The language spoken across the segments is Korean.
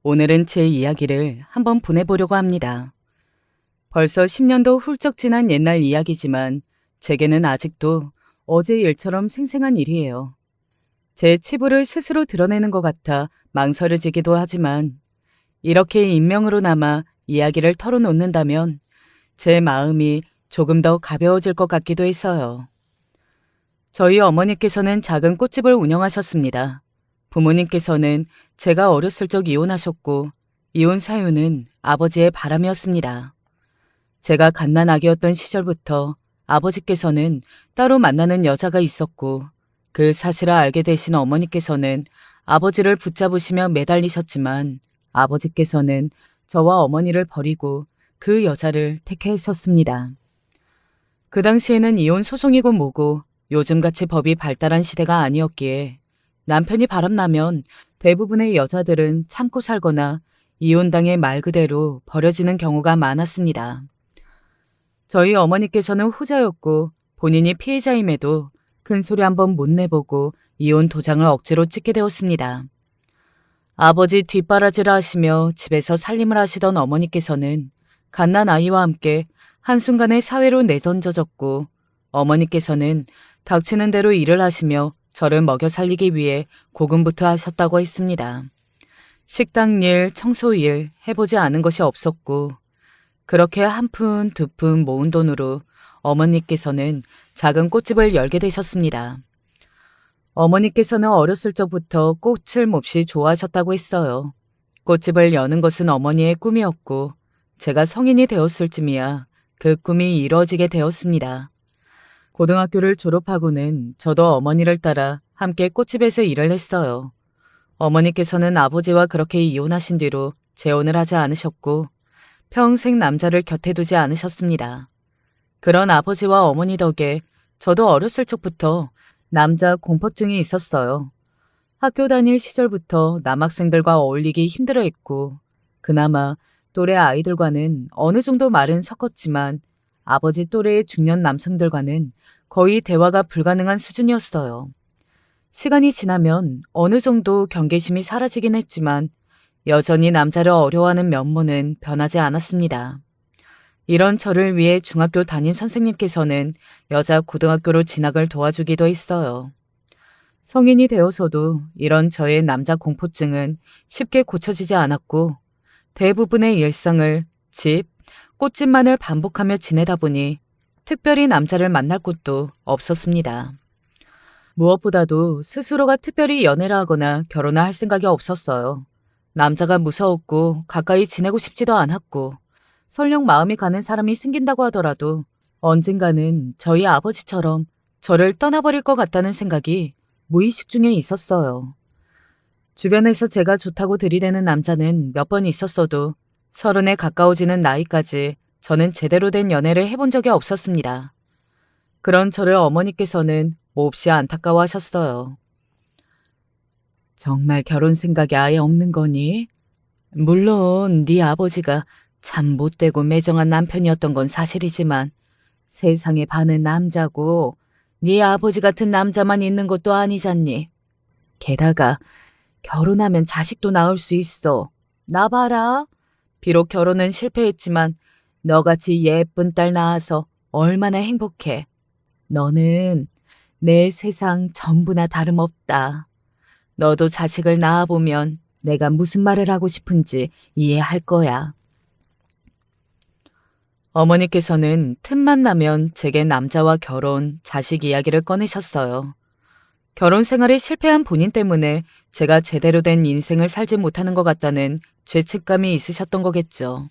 오늘은 제 이야기를 한번 보내보려고 합니다. 벌써 10년도 훌쩍 지난 옛날 이야기지만 제게는 아직도 어제 일처럼 생생한 일이에요. 제 치부를 스스로 드러내는 것 같아 망설여지기도 하지만 이렇게 익명으로나마 이야기를 털어놓는다면 제 마음이 조금 더 가벼워질 것 같기도 했어요. 저희 어머니께서는 작은 꽃집을 운영하셨습니다. 부모님께서는 제가 어렸을 적 이혼하셨고 이혼 사유는 아버지의 바람이었습니다. 제가 갓난아기였던 시절부터 아버지께서는 따로 만나는 여자가 있었고 그 사실을 알게 되신 어머니께서는 아버지를 붙잡으시며 매달리셨지만 아버지께서는 저와 어머니를 버리고 그 여자를 택하셨습니다. 그 당시에는 이혼 소송이고 뭐고 요즘같이 법이 발달한 시대가 아니었기에 남편이 바람나면 대부분의 여자들은 참고 살거나 이혼당해 말 그대로 버려지는 경우가 많았습니다. 저희 어머니께서는 후자였고 본인이 피해자임에도 큰 소리 한번 못 내보고 이혼 도장을 억지로 찍게 되었습니다. 아버지 뒷바라지를 하시며 집에서 살림을 하시던 어머니께서는 갓난 아이와 함께 한순간에 사회로 내던져졌고 어머니께서는 닥치는 대로 일을 하시며 저를 먹여 살리기 위해 고군분투하셨다고 했습니다. 식당 일, 청소 일 해보지 않은 것이 없었고 그렇게 한 푼, 두 푼 모은 돈으로 어머니께서는 작은 꽃집을 열게 되셨습니다. 어머니께서는 어렸을 적부터 꽃을 몹시 좋아하셨다고 했어요. 꽃집을 여는 것은 어머니의 꿈이었고 제가 성인이 되었을 쯤이야 그 꿈이 이루어지게 되었습니다. 고등학교를 졸업하고는 저도 어머니를 따라 함께 꽃집에서 일을 했어요. 어머니께서는 아버지와 그렇게 이혼하신 뒤로 재혼을 하지 않으셨고 평생 남자를 곁에 두지 않으셨습니다. 그런 아버지와 어머니 덕에 저도 어렸을 적부터 남자 공포증이 있었어요. 학교 다닐 시절부터 남학생들과 어울리기 힘들어했고 그나마 또래 아이들과는 어느 정도 말은 섞었지만 아버지 또래의 중년 남성들과는 거의 대화가 불가능한 수준이었어요. 시간이 지나면 어느 정도 경계심이 사라지긴 했지만 여전히 남자를 어려워하는 면모는 변하지 않았습니다. 이런 저를 위해 중학교 담임 선생님께서는 여자 고등학교로 진학을 도와주기도 했어요. 성인이 되어서도 이런 저의 남자 공포증은 쉽게 고쳐지지 않았고 대부분의 일상을 집, 꽃집만을 반복하며 지내다 보니 특별히 남자를 만날 곳도 없었습니다. 무엇보다도 스스로가 특별히 연애를 하거나 결혼을 할 생각이 없었어요. 남자가 무서웠고 가까이 지내고 싶지도 않았고 설령 마음이 가는 사람이 생긴다고 하더라도 언젠가는 저희 아버지처럼 저를 떠나버릴 것 같다는 생각이 무의식 중에 있었어요. 주변에서 제가 좋다고 들이대는 남자는 몇 번 있었어도 30에 가까워지는 나이까지 저는 제대로 된 연애를 해본 적이 없었습니다. 그런 저를 어머니께서는 몹시 안타까워하셨어요. 정말 결혼 생각이 아예 없는 거니? 물론 네 아버지가 참 못되고 매정한 남편이었던 건 사실이지만 세상에 반은 남자고 네 아버지 같은 남자만 있는 것도 아니잖니. 게다가 결혼하면 자식도 낳을 수 있어. 나 봐라. 비록 결혼은 실패했지만 너같이 예쁜 딸 낳아서 얼마나 행복해. 너는 내 세상 전부나 다름없다. 너도 자식을 낳아보면 내가 무슨 말을 하고 싶은지 이해할 거야. 어머니께서는 틈만 나면 제게 남자와 결혼, 자식 이야기를 꺼내셨어요. 결혼 생활에 실패한 본인 때문에 제가 제대로 된 인생을 살지 못하는 것 같다는 죄책감이 있으셨던 거겠죠.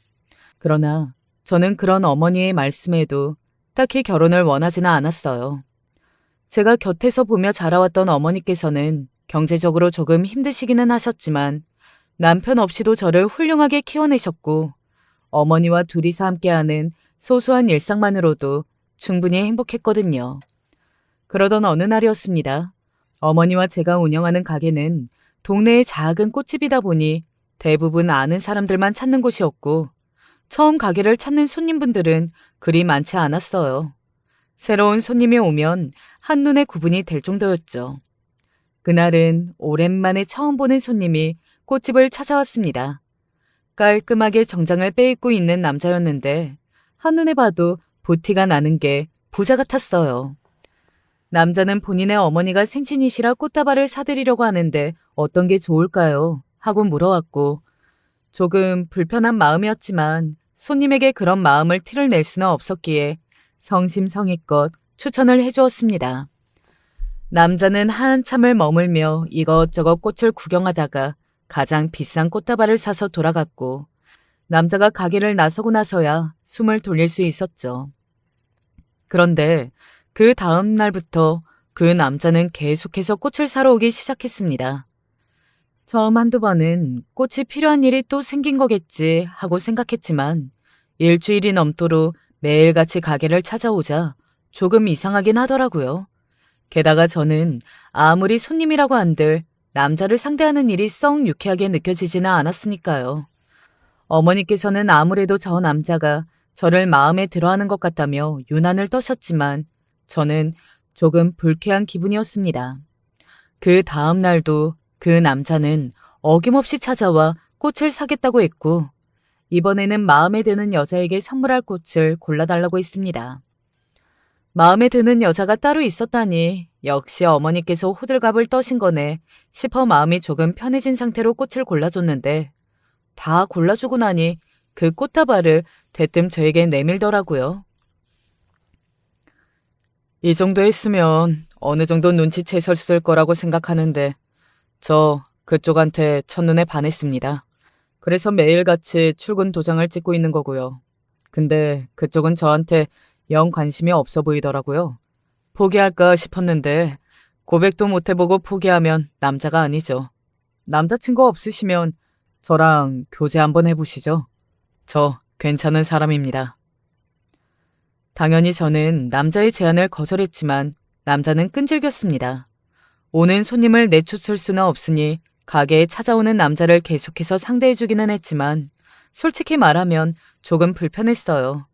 그러나 저는 그런 어머니의 말씀에도 딱히 결혼을 원하지는 않았어요. 제가 곁에서 보며 자라왔던 어머니께서는 경제적으로 조금 힘드시기는 하셨지만 남편 없이도 저를 훌륭하게 키워내셨고 어머니와 둘이서 함께하는 소소한 일상만으로도 충분히 행복했거든요. 그러던 어느 날이었습니다. 어머니와 제가 운영하는 가게는 동네의 작은 꽃집이다 보니 대부분 아는 사람들만 찾는 곳이었고 처음 가게를 찾는 손님분들은 그리 많지 않았어요. 새로운 손님이 오면 한눈에 구분이 될 정도였죠. 그날은 오랜만에 처음 보는 손님이 꽃집을 찾아왔습니다. 깔끔하게 정장을 빼입고 있는 남자였는데 한눈에 봐도 보티가 나는 게 부자 같았어요. 남자는 본인의 어머니가 생신이시라 꽃다발을 사드리려고 하는데 어떤 게 좋을까요? 하고 물어왔고 조금 불편한 마음이었지만 손님에게 그런 마음을 티를 낼 수는 없었기에 성심성의껏 추천을 해주었습니다. 남자는 한참을 머물며 이것저것 꽃을 구경하다가 가장 비싼 꽃다발을 사서 돌아갔고 남자가 가게를 나서고 나서야 숨을 돌릴 수 있었죠. 그런데 그 다음 날부터 그 남자는 계속해서 꽃을 사러 오기 시작했습니다. 처음 한두 번은 꽃이 필요한 일이 또 생긴 거겠지 하고 생각했지만 일주일이 넘도록 매일같이 가게를 찾아오자 조금 이상하긴 하더라고요. 게다가 저는 아무리 손님이라고 한들 남자를 상대하는 일이 썩 유쾌하게 느껴지지는 않았으니까요. 어머니께서는 아무래도 저 남자가 저를 마음에 들어하는 것 같다며 유난을 떠셨지만 저는 조금 불쾌한 기분이었습니다. 그 다음 날도 그 남자는 어김없이 찾아와 꽃을 사겠다고 했고 이번에는 마음에 드는 여자에게 선물할 꽃을 골라달라고 했습니다. 마음에 드는 여자가 따로 있었다니 역시 어머니께서 호들갑을 떠신 거네 싶어 마음이 조금 편해진 상태로 꽃을 골라줬는데 다 골라주고 나니 그 꽃다발을 대뜸 저에게 내밀더라고요. 이 정도 했으면 어느 정도 눈치채셨을 거라고 생각하는데 저 그쪽한테 첫눈에 반했습니다. 그래서 매일같이 출근 도장을 찍고 있는 거고요. 근데 그쪽은 저한테 영 관심이 없어 보이더라고요. 포기할까 싶었는데 고백도 못 해보고 포기하면 남자가 아니죠. 남자친구 없으시면 저랑 교제 한번 해보시죠. 저 괜찮은 사람입니다. 당연히 저는 남자의 제안을 거절했지만 남자는 끈질겼습니다. 오는 손님을 내쫓을 수는 없으니 가게에 찾아오는 남자를 계속해서 상대해주기는 했지만 솔직히 말하면 조금 불편했어요.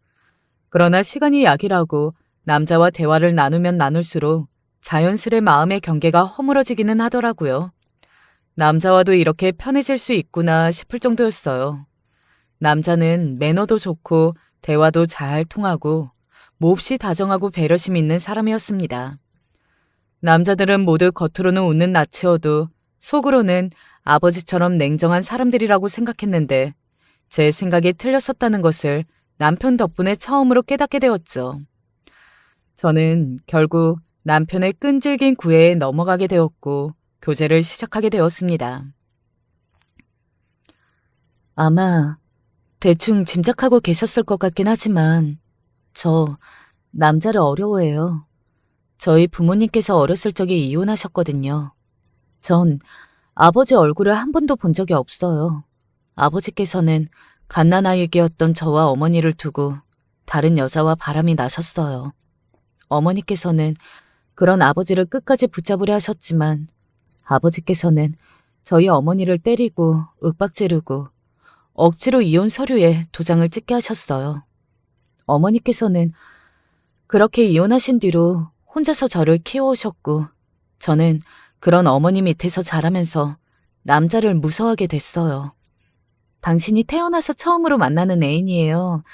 그러나 시간이 약이라고 남자와 대화를 나누면 나눌수록 자연스레 마음의 경계가 허물어지기는 하더라고요. 남자와도 이렇게 편해질 수 있구나 싶을 정도였어요. 남자는 매너도 좋고 대화도 잘 통하고 몹시 다정하고 배려심 있는 사람이었습니다. 남자들은 모두 겉으로는 웃는 낯이어도 속으로는 아버지처럼 냉정한 사람들이라고 생각했는데 제 생각이 틀렸었다는 것을 남편 덕분에 처음으로 깨닫게 되었죠. 저는 결국 남편의 끈질긴 구애에 넘어가게 되었고 교제를 시작하게 되었습니다. 아마 대충 짐작하고 계셨을 것 같긴 하지만 저 남자를 어려워해요. 저희 부모님께서 어렸을 적에 이혼하셨거든요. 전 아버지 얼굴을 한 번도 본 적이 없어요. 아버지께서는 갓난아이였던 저와 어머니를 두고 다른 여자와 바람이 나셨어요. 어머니께서는 그런 아버지를 끝까지 붙잡으려 하셨지만 아버지께서는 저희 어머니를 때리고 윽박지르고 억지로 이혼 서류에 도장을 찍게 하셨어요. 어머니께서는 그렇게 이혼하신 뒤로 혼자서 저를 키워오셨고 저는 그런 어머니 밑에서 자라면서 남자를 무서워하게 됐어요. 당신이 태어나서 처음으로 만나는 애인이에요.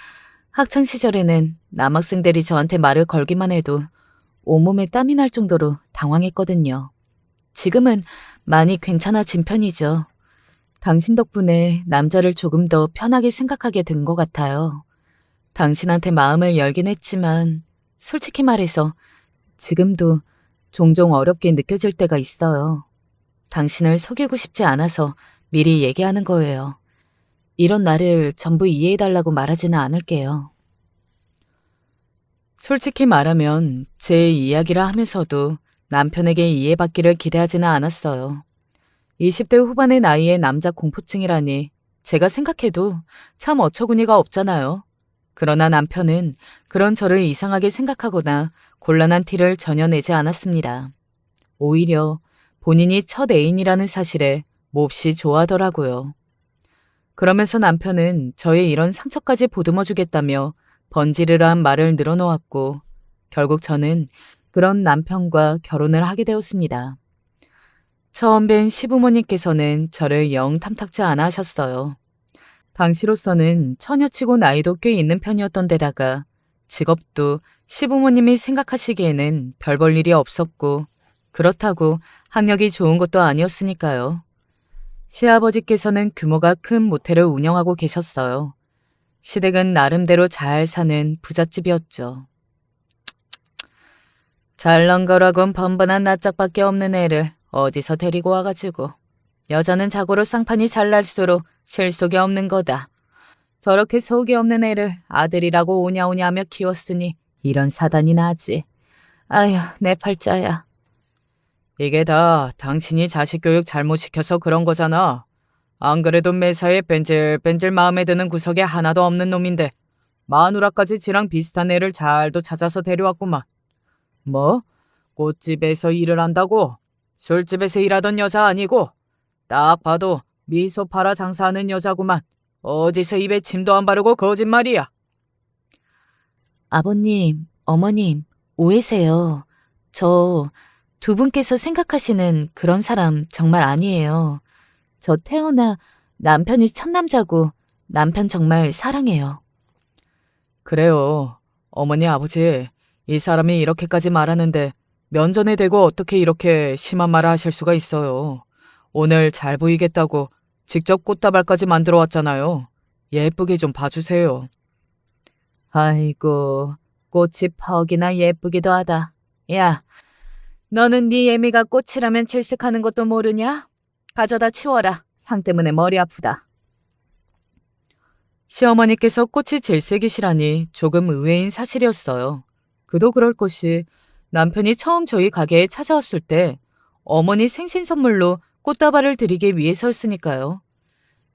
학창시절에는 남학생들이 저한테 말을 걸기만 해도 온몸에 땀이 날 정도로 당황했거든요. 지금은 많이 괜찮아진 편이죠. 당신 덕분에 남자를 조금 더 편하게 생각하게 된 것 같아요. 당신한테 마음을 열긴 했지만 솔직히 말해서 지금도 종종 어렵게 느껴질 때가 있어요. 당신을 속이고 싶지 않아서 미리 얘기하는 거예요. 이런 나를 전부 이해해달라고 말하지는 않을게요. 솔직히 말하면 제 이야기를 하면서도 남편에게 이해받기를 기대하지는 않았어요. 20대 후반의 나이에 남자 공포증이라니 제가 생각해도 참 어처구니가 없잖아요. 그러나 남편은 그런 저를 이상하게 생각하거나 곤란한 티를 전혀 내지 않았습니다. 오히려 본인이 첫 애인이라는 사실에 몹시 좋아하더라고요. 그러면서 남편은 저의 이런 상처까지 보듬어주겠다며 번지르르한 말을 늘어놓았고 결국 저는 그런 남편과 결혼을 하게 되었습니다. 처음 뵌 시부모님께서는 저를 영 탐탁지 않아 하셨어요. 당시로서는 처녀치고 나이도 꽤 있는 편이었던 데다가 직업도 시부모님이 생각하시기에는 별 볼 일이 없었고 그렇다고 학력이 좋은 것도 아니었으니까요. 시아버지께서는 규모가 큰 모텔을 운영하고 계셨어요. 시댁은 나름대로 잘 사는 부잣집이었죠. 잘난 거라곤 번번한 낯짝밖에 없는 애를 어디서 데리고 와가지고 여자는 자고로 쌍판이 잘날수록 실속이 없는 거다. 저렇게 속이 없는 애를 아들이라고 오냐오냐 하며 키웠으니 이런 사단이 나지. 아휴, 내 팔자야. 이게 다 당신이 자식 교육 잘못 시켜서 그런 거잖아. 안 그래도 매사에 뺀질뺀질 마음에 드는 구석에 하나도 없는 놈인데 마누라까지 지랑 비슷한 애를 잘도 찾아서 데려왔구만. 뭐? 꽃집에서 일을 한다고? 술집에서 일하던 여자 아니고? 딱 봐도 미소 팔아 장사하는 여자구만. 어디서 입에 침도 안 바르고 거짓말이야. 아버님, 어머님, 오해세요. 저 두 분께서 생각하시는 그런 사람 정말 아니에요. 저 태어나 남편이 첫 남자고 남편 정말 사랑해요. 그래요. 어머니 아버지, 이 사람이 이렇게까지 말하는데 면전에 대고 어떻게 이렇게 심한 말을 하실 수가 있어요. 오늘 잘 보이겠다고 직접 꽃다발까지 만들어 왔잖아요. 예쁘게 좀 봐주세요. 아이고, 꽃이 퍽이나 예쁘기도 하다. 야, 너는 네 예미가 꽃이라면 질색하는 것도 모르냐? 가져다 치워라. 향 때문에 머리 아프다. 시어머니께서 꽃이 질색이시라니 조금 의외인 사실이었어요. 그도 그럴 것이 남편이 처음 저희 가게에 찾아왔을 때 어머니 생신 선물로 꽃다발을 드리기 위해서였으니까요.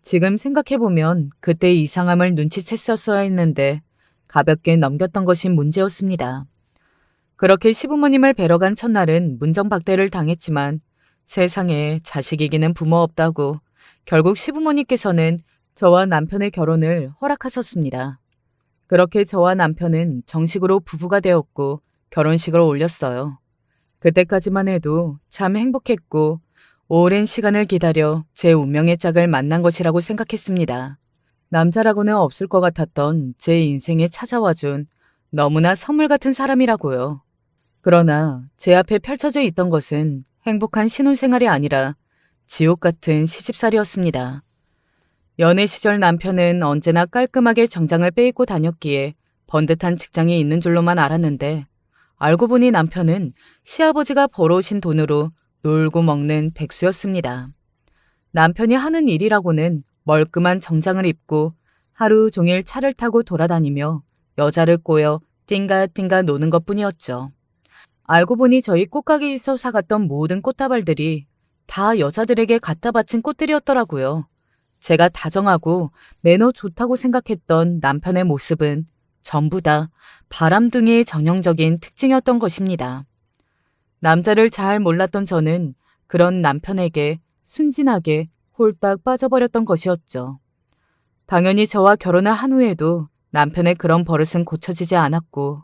지금 생각해보면 그때 이상함을 눈치챘었어야 했는데 가볍게 넘겼던 것이 문제였습니다. 그렇게 시부모님을 뵈러 간 첫날은 문정박대를 당했지만 세상에 자식 이기는 부모 없다고 결국 시부모님께서는 저와 남편의 결혼을 허락하셨습니다. 그렇게 저와 남편은 정식으로 부부가 되었고 결혼식을 올렸어요. 그때까지만 해도 참 행복했고 오랜 시간을 기다려 제 운명의 짝을 만난 것이라고 생각했습니다. 남자라고는 없을 것 같았던 제 인생에 찾아와준 너무나 선물 같은 사람이라고요. 그러나 제 앞에 펼쳐져 있던 것은 행복한 신혼생활이 아니라 지옥 같은 시집살이였습니다. 연애 시절 남편은 언제나 깔끔하게 정장을 빼입고 다녔기에 번듯한 직장이 있는 줄로만 알았는데 알고 보니 남편은 시아버지가 벌어오신 돈으로 놀고 먹는 백수였습니다. 남편이 하는 일이라고는 멀끔한 정장을 입고 하루 종일 차를 타고 돌아다니며 여자를 꼬여 띵가띵가 노는 것뿐이었죠. 알고 보니 저희 꽃가게에서 사갔던 모든 꽃다발들이 다 여자들에게 갖다 바친 꽃들이었더라고요. 제가 다정하고 매너 좋다고 생각했던 남편의 모습은 전부 다 바람둥이의 전형적인 특징이었던 것입니다. 남자를 잘 몰랐던 저는 그런 남편에게 순진하게 홀딱 빠져버렸던 것이었죠. 당연히 저와 결혼을 한 후에도 남편의 그런 버릇은 고쳐지지 않았고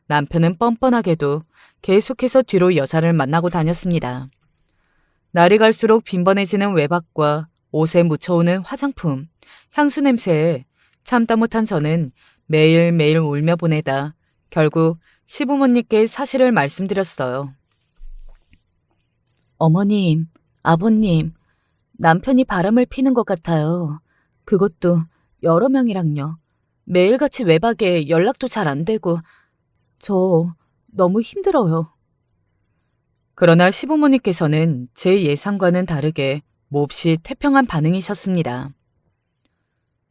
남편은 뻔뻔하게도 계속해서 뒤로 여자를 만나고 다녔습니다. 날이 갈수록 빈번해지는 외박과 옷에 묻혀오는 화장품, 향수 냄새에 참다 못한 저는 매일매일 울며 보내다 결국 시부모님께 사실을 말씀드렸어요. 어머님, 아버님, 남편이 바람을 피는 것 같아요. 그것도 여러 명이랑요. 매일같이 외박에 연락도 잘 안 되고 저 너무 힘들어요. 그러나 시부모님께서는 제 예상과는 다르게 몹시 태평한 반응이셨습니다.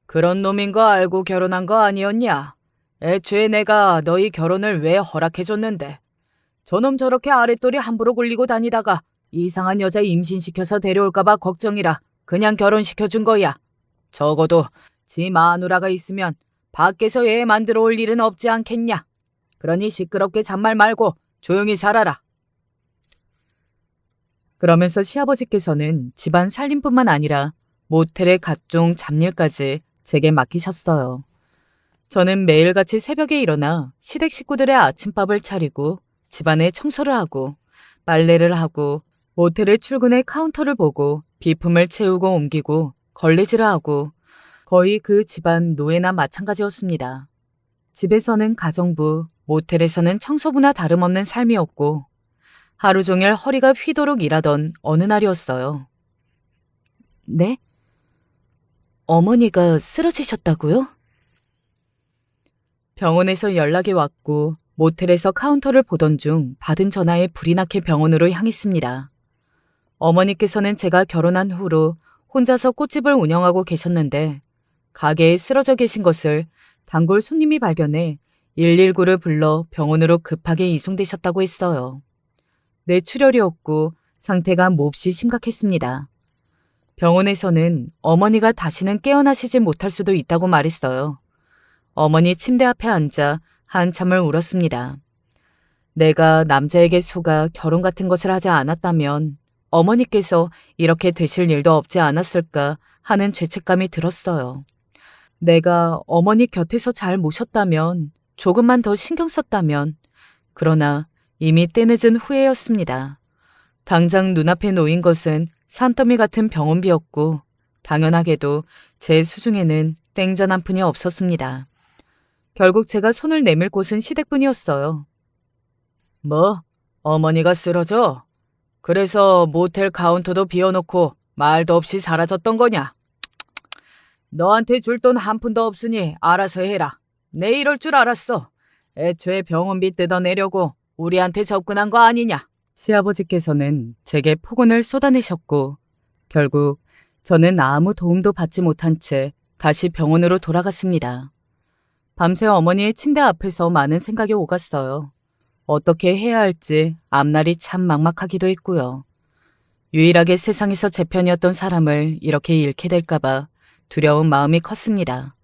그런 놈인 거 알고 결혼한 거 아니었냐? 애초에 내가 너희 결혼을 왜 허락해줬는데. 저놈 저렇게 아랫돌이 함부로 굴리고 다니다가 이상한 여자 임신시켜서 데려올까봐 걱정이라 그냥 결혼시켜준 거야. 적어도 지 마누라가 있으면 밖에서 애 만들어 올 일은 없지 않겠냐? 그러니 시끄럽게 잔말 말고 조용히 살아라. 그러면서 시아버지께서는 집안 살림뿐만 아니라 모텔의 각종 잡일까지 제게 맡기셨어요. 저는 매일같이 새벽에 일어나 시댁 식구들의 아침밥을 차리고 집안에 청소를 하고 빨래를 하고 모텔의 출근해 카운터를 보고 비품을 채우고 옮기고 걸레질을 하고 거의 그 집안 노예나 마찬가지였습니다. 집에서는 가정부, 모텔에서는 청소부나 다름없는 삶이었고 하루 종일 허리가 휘도록 일하던 어느 날이었어요. 네? 어머니가 쓰러지셨다고요? 병원에서 연락이 왔고 모텔에서 카운터를 보던 중 받은 전화에 불이 나게 병원으로 향했습니다. 어머니께서는 제가 결혼한 후로 혼자서 꽃집을 운영하고 계셨는데 가게에 쓰러져 계신 것을 단골 손님이 발견해 119를 불러 병원으로 급하게 이송되셨다고 했어요. 뇌출혈이었고 상태가 몹시 심각했습니다. 병원에서는 어머니가 다시는 깨어나시지 못할 수도 있다고 말했어요. 어머니 침대 앞에 앉아 한참을 울었습니다. 내가 남자에게 속아 결혼 같은 것을 하지 않았다면 어머니께서 이렇게 되실 일도 없지 않았을까 하는 죄책감이 들었어요. 내가 어머니 곁에서 잘 모셨다면, 조금만 더 신경 썼다면, 그러나 이미 때늦은 후회였습니다. 당장 눈앞에 놓인 것은 산더미 같은 병원비였고 당연하게도 제 수중에는 땡전 한 푼이 없었습니다. 결국 제가 손을 내밀 곳은 시댁뿐이었어요. 뭐? 어머니가 쓰러져? 그래서 모텔 카운터도 비워놓고 말도 없이 사라졌던 거냐? 너한테 줄 돈 한 푼도 없으니 알아서 해라. 내 이럴 줄 알았어. 애초에 병원비 뜯어내려고 우리한테 접근한 거 아니냐? 시아버지께서는 제게 폭언을 쏟아내셨고 결국 저는 아무 도움도 받지 못한 채 다시 병원으로 돌아갔습니다. 밤새 어머니의 침대 앞에서 많은 생각이 오갔어요. 어떻게 해야 할지 앞날이 참 막막하기도 했고요. 유일하게 세상에서 제 편이었던 사람을 이렇게 잃게 될까봐 두려운 마음이 컸습니다.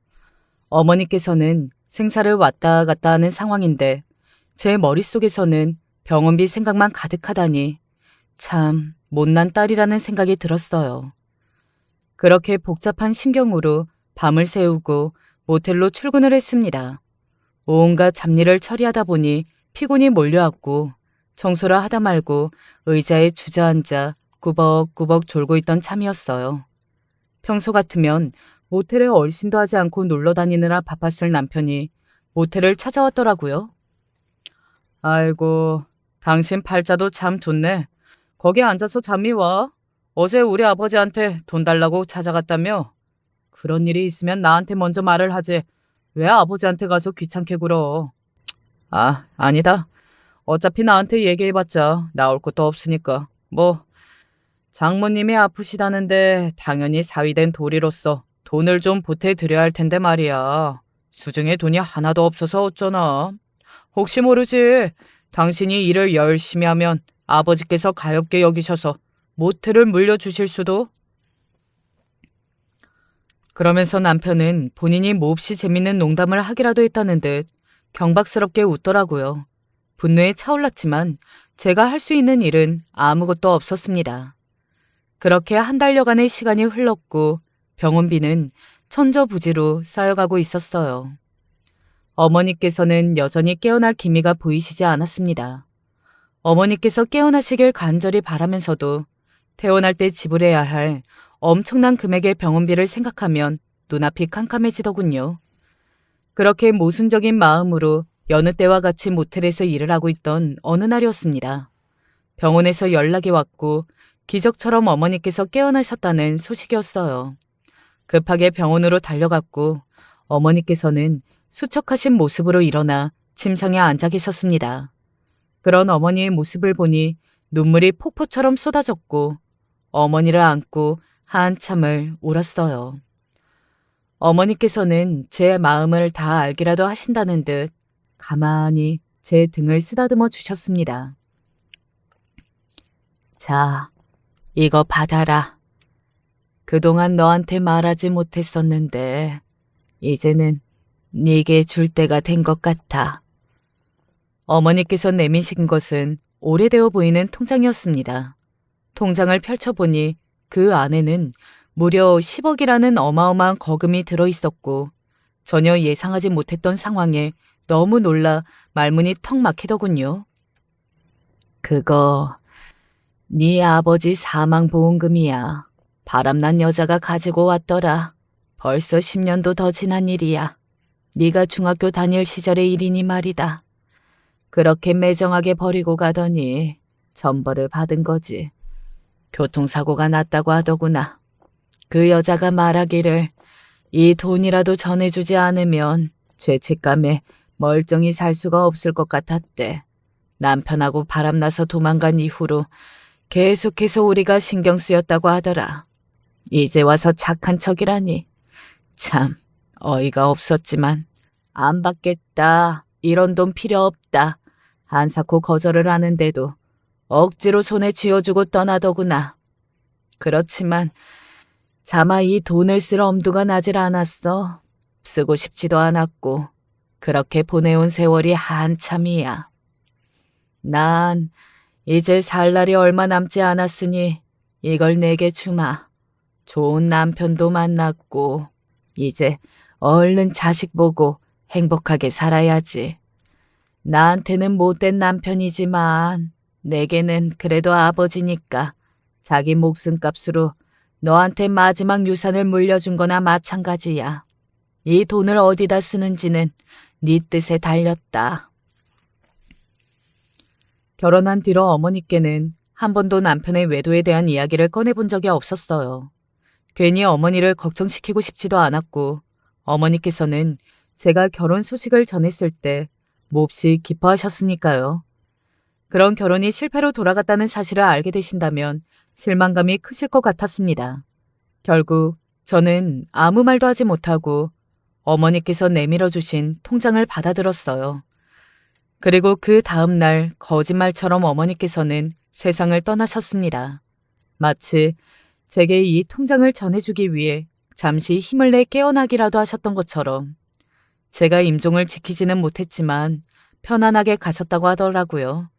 어머니께서는 생사를 왔다 갔다 하는 상황인데 제 머릿속에서는 병원비 생각만 가득하다니 참 못난 딸이라는 생각이 들었어요. 그렇게 복잡한 심경으로 밤을 새우고 모텔로 출근을 했습니다. 온갖 잡일을 처리하다 보니 피곤이 몰려왔고 청소를 하다 말고 의자에 주저앉아 꾸벅꾸벅 졸고 있던 참이었어요. 평소 같으면 모텔에 얼씬도 하지 않고 놀러 다니느라 바빴을 남편이 모텔을 찾아왔더라고요. 아이고, 당신 팔자도 참 좋네. 거기 앉아서 잠이 와. 어제 우리 아버지한테 돈 달라고 찾아갔다며? 그런 일이 있으면 나한테 먼저 말을 하지. 왜 아버지한테 가서 귀찮게 굴어? 아, 아니다. 어차피 나한테 얘기해봤자 나올 것도 없으니까. 뭐, 장모님이 아프시다는데 당연히 사위된 도리로서 돈을 좀 보태드려야 할 텐데 말이야. 수중에 돈이 하나도 없어서 어쩌나. 혹시 모르지. 당신이 일을 열심히 하면 아버지께서 가엾게 여기셔서 모텔을 물려주실 수도. 그러면서 남편은 본인이 몹시 재밌는 농담을 하기라도 했다는 듯 경박스럽게 웃더라고요. 분노에 차올랐지만 제가 할 수 있는 일은 아무것도 없었습니다. 그렇게 한 달여간의 시간이 흘렀고 병원비는 천저부지로 쌓여가고 있었어요. 어머니께서는 여전히 깨어날 기미가 보이시지 않았습니다. 어머니께서 깨어나시길 간절히 바라면서도 태어날 때 지불해야 할 엄청난 금액의 병원비를 생각하면 눈앞이 캄캄해지더군요. 그렇게 모순적인 마음으로 여느 때와 같이 모텔에서 일을 하고 있던 어느 날이었습니다. 병원에서 연락이 왔고 기적처럼 어머니께서 깨어나셨다는 소식이었어요. 급하게 병원으로 달려갔고 어머니께서는 수척하신 모습으로 일어나 침상에 앉아 계셨습니다. 그런 어머니의 모습을 보니 눈물이 폭포처럼 쏟아졌고 어머니를 안고 한참을 울었어요. 어머니께서는 제 마음을 다 알기라도 하신다는 듯 가만히 제 등을 쓰다듬어 주셨습니다. 자, 이거 받아라. 그동안 너한테 말하지 못했었는데 이제는 네게 줄 때가 된 것 같아. 어머니께서 내미신 것은 오래되어 보이는 통장이었습니다. 통장을 펼쳐보니 그 안에는 무려 10억이라는 어마어마한 거금이 들어있었고 전혀 예상하지 못했던 상황에 너무 놀라 말문이 턱 막히더군요. 그거 네 아버지 사망보험금이야. 바람난 여자가 가지고 왔더라. 벌써 10년도 더 지난 일이야. 네가 중학교 다닐 시절의 일이니 말이다. 그렇게 매정하게 버리고 가더니 전벌을 받은 거지. 교통사고가 났다고 하더구나. 그 여자가 말하기를 이 돈이라도 전해주지 않으면 죄책감에 멀쩡히 살 수가 없을 것 같았대. 남편하고 바람나서 도망간 이후로 계속해서 우리가 신경 쓰였다고 하더라. 이제 와서 착한 척이라니. 참 어이가 없었지만 안 받겠다. 이런 돈 필요 없다. 한사코 거절을 하는데도 억지로 손에 쥐어주고 떠나더구나. 그렇지만 차마 이 돈을 쓸 엄두가 나질 않았어. 쓰고 싶지도 않았고 그렇게 보내온 세월이 한참이야. 난 이제 살 날이 얼마 남지 않았으니 이걸 내게 주마. 좋은 남편도 만났고 이제 얼른 자식 보고 행복하게 살아야지. 나한테는 못된 남편이지만 내게는 그래도 아버지니까 자기 목숨값으로 너한테 마지막 유산을 물려준 거나 마찬가지야. 이 돈을 어디다 쓰는지는 네 뜻에 달렸다. 결혼한 뒤로 어머니께는 한 번도 남편의 외도에 대한 이야기를 꺼내본 적이 없었어요. 괜히 어머니를 걱정시키고 싶지도 않았고 어머니께서는 제가 결혼 소식을 전했을 때 몹시 기뻐하셨으니까요. 그런 결혼이 실패로 돌아갔다는 사실을 알게 되신다면 실망감이 크실 것 같았습니다. 결국 저는 아무 말도 하지 못하고 어머니께서 내밀어 주신 통장을 받아들었어요. 그리고 그 다음 날 거짓말처럼 어머니께서는 세상을 떠나셨습니다. 마치 제게 이 통장을 전해주기 위해 잠시 힘을 내 깨어나기라도 하셨던 것처럼 제가 임종을 지키지는 못했지만 편안하게 가셨다고 하더라고요.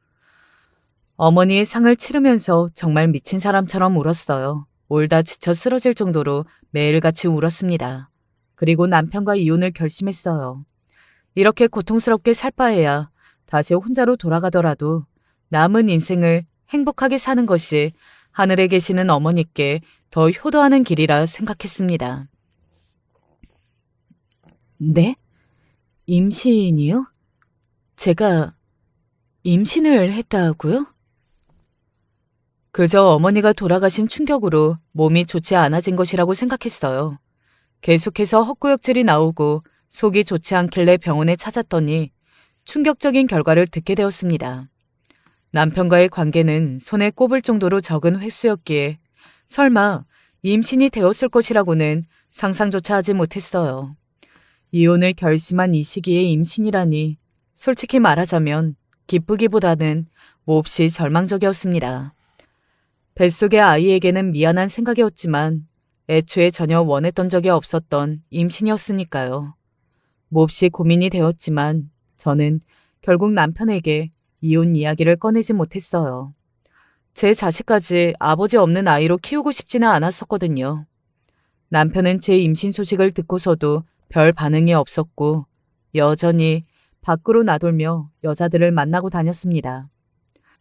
어머니의 상을 치르면서 정말 미친 사람처럼 울었어요. 울다 지쳐 쓰러질 정도로 매일같이 울었습니다. 그리고 남편과 이혼을 결심했어요. 이렇게 고통스럽게 살 바에야 다시 혼자로 돌아가더라도 남은 인생을 행복하게 사는 것이 하늘에 계시는 어머니께 더 효도하는 길이라 생각했습니다. 네? 임신이요? 제가 임신을 했다고요? 그저 어머니가 돌아가신 충격으로 몸이 좋지 않아진 것이라고 생각했어요. 계속해서 헛구역질이 나오고 속이 좋지 않길래 병원에 찾았더니 충격적인 결과를 듣게 되었습니다. 남편과의 관계는 손에 꼽을 정도로 적은 횟수였기에 설마 임신이 되었을 것이라고는 상상조차 하지 못했어요. 이혼을 결심한 이 시기에 임신이라니 솔직히 말하자면 기쁘기보다는 몹시 절망적이었습니다. 뱃속의 아이에게는 미안한 생각이었지만 애초에 전혀 원했던 적이 없었던 임신이었으니까요. 몹시 고민이 되었지만 저는 결국 남편에게 이혼 이야기를 꺼내지 못했어요. 제 자식까지 아버지 없는 아이로 키우고 싶지는 않았었거든요. 남편은 제 임신 소식을 듣고서도 별 반응이 없었고 여전히 밖으로 나돌며 여자들을 만나고 다녔습니다.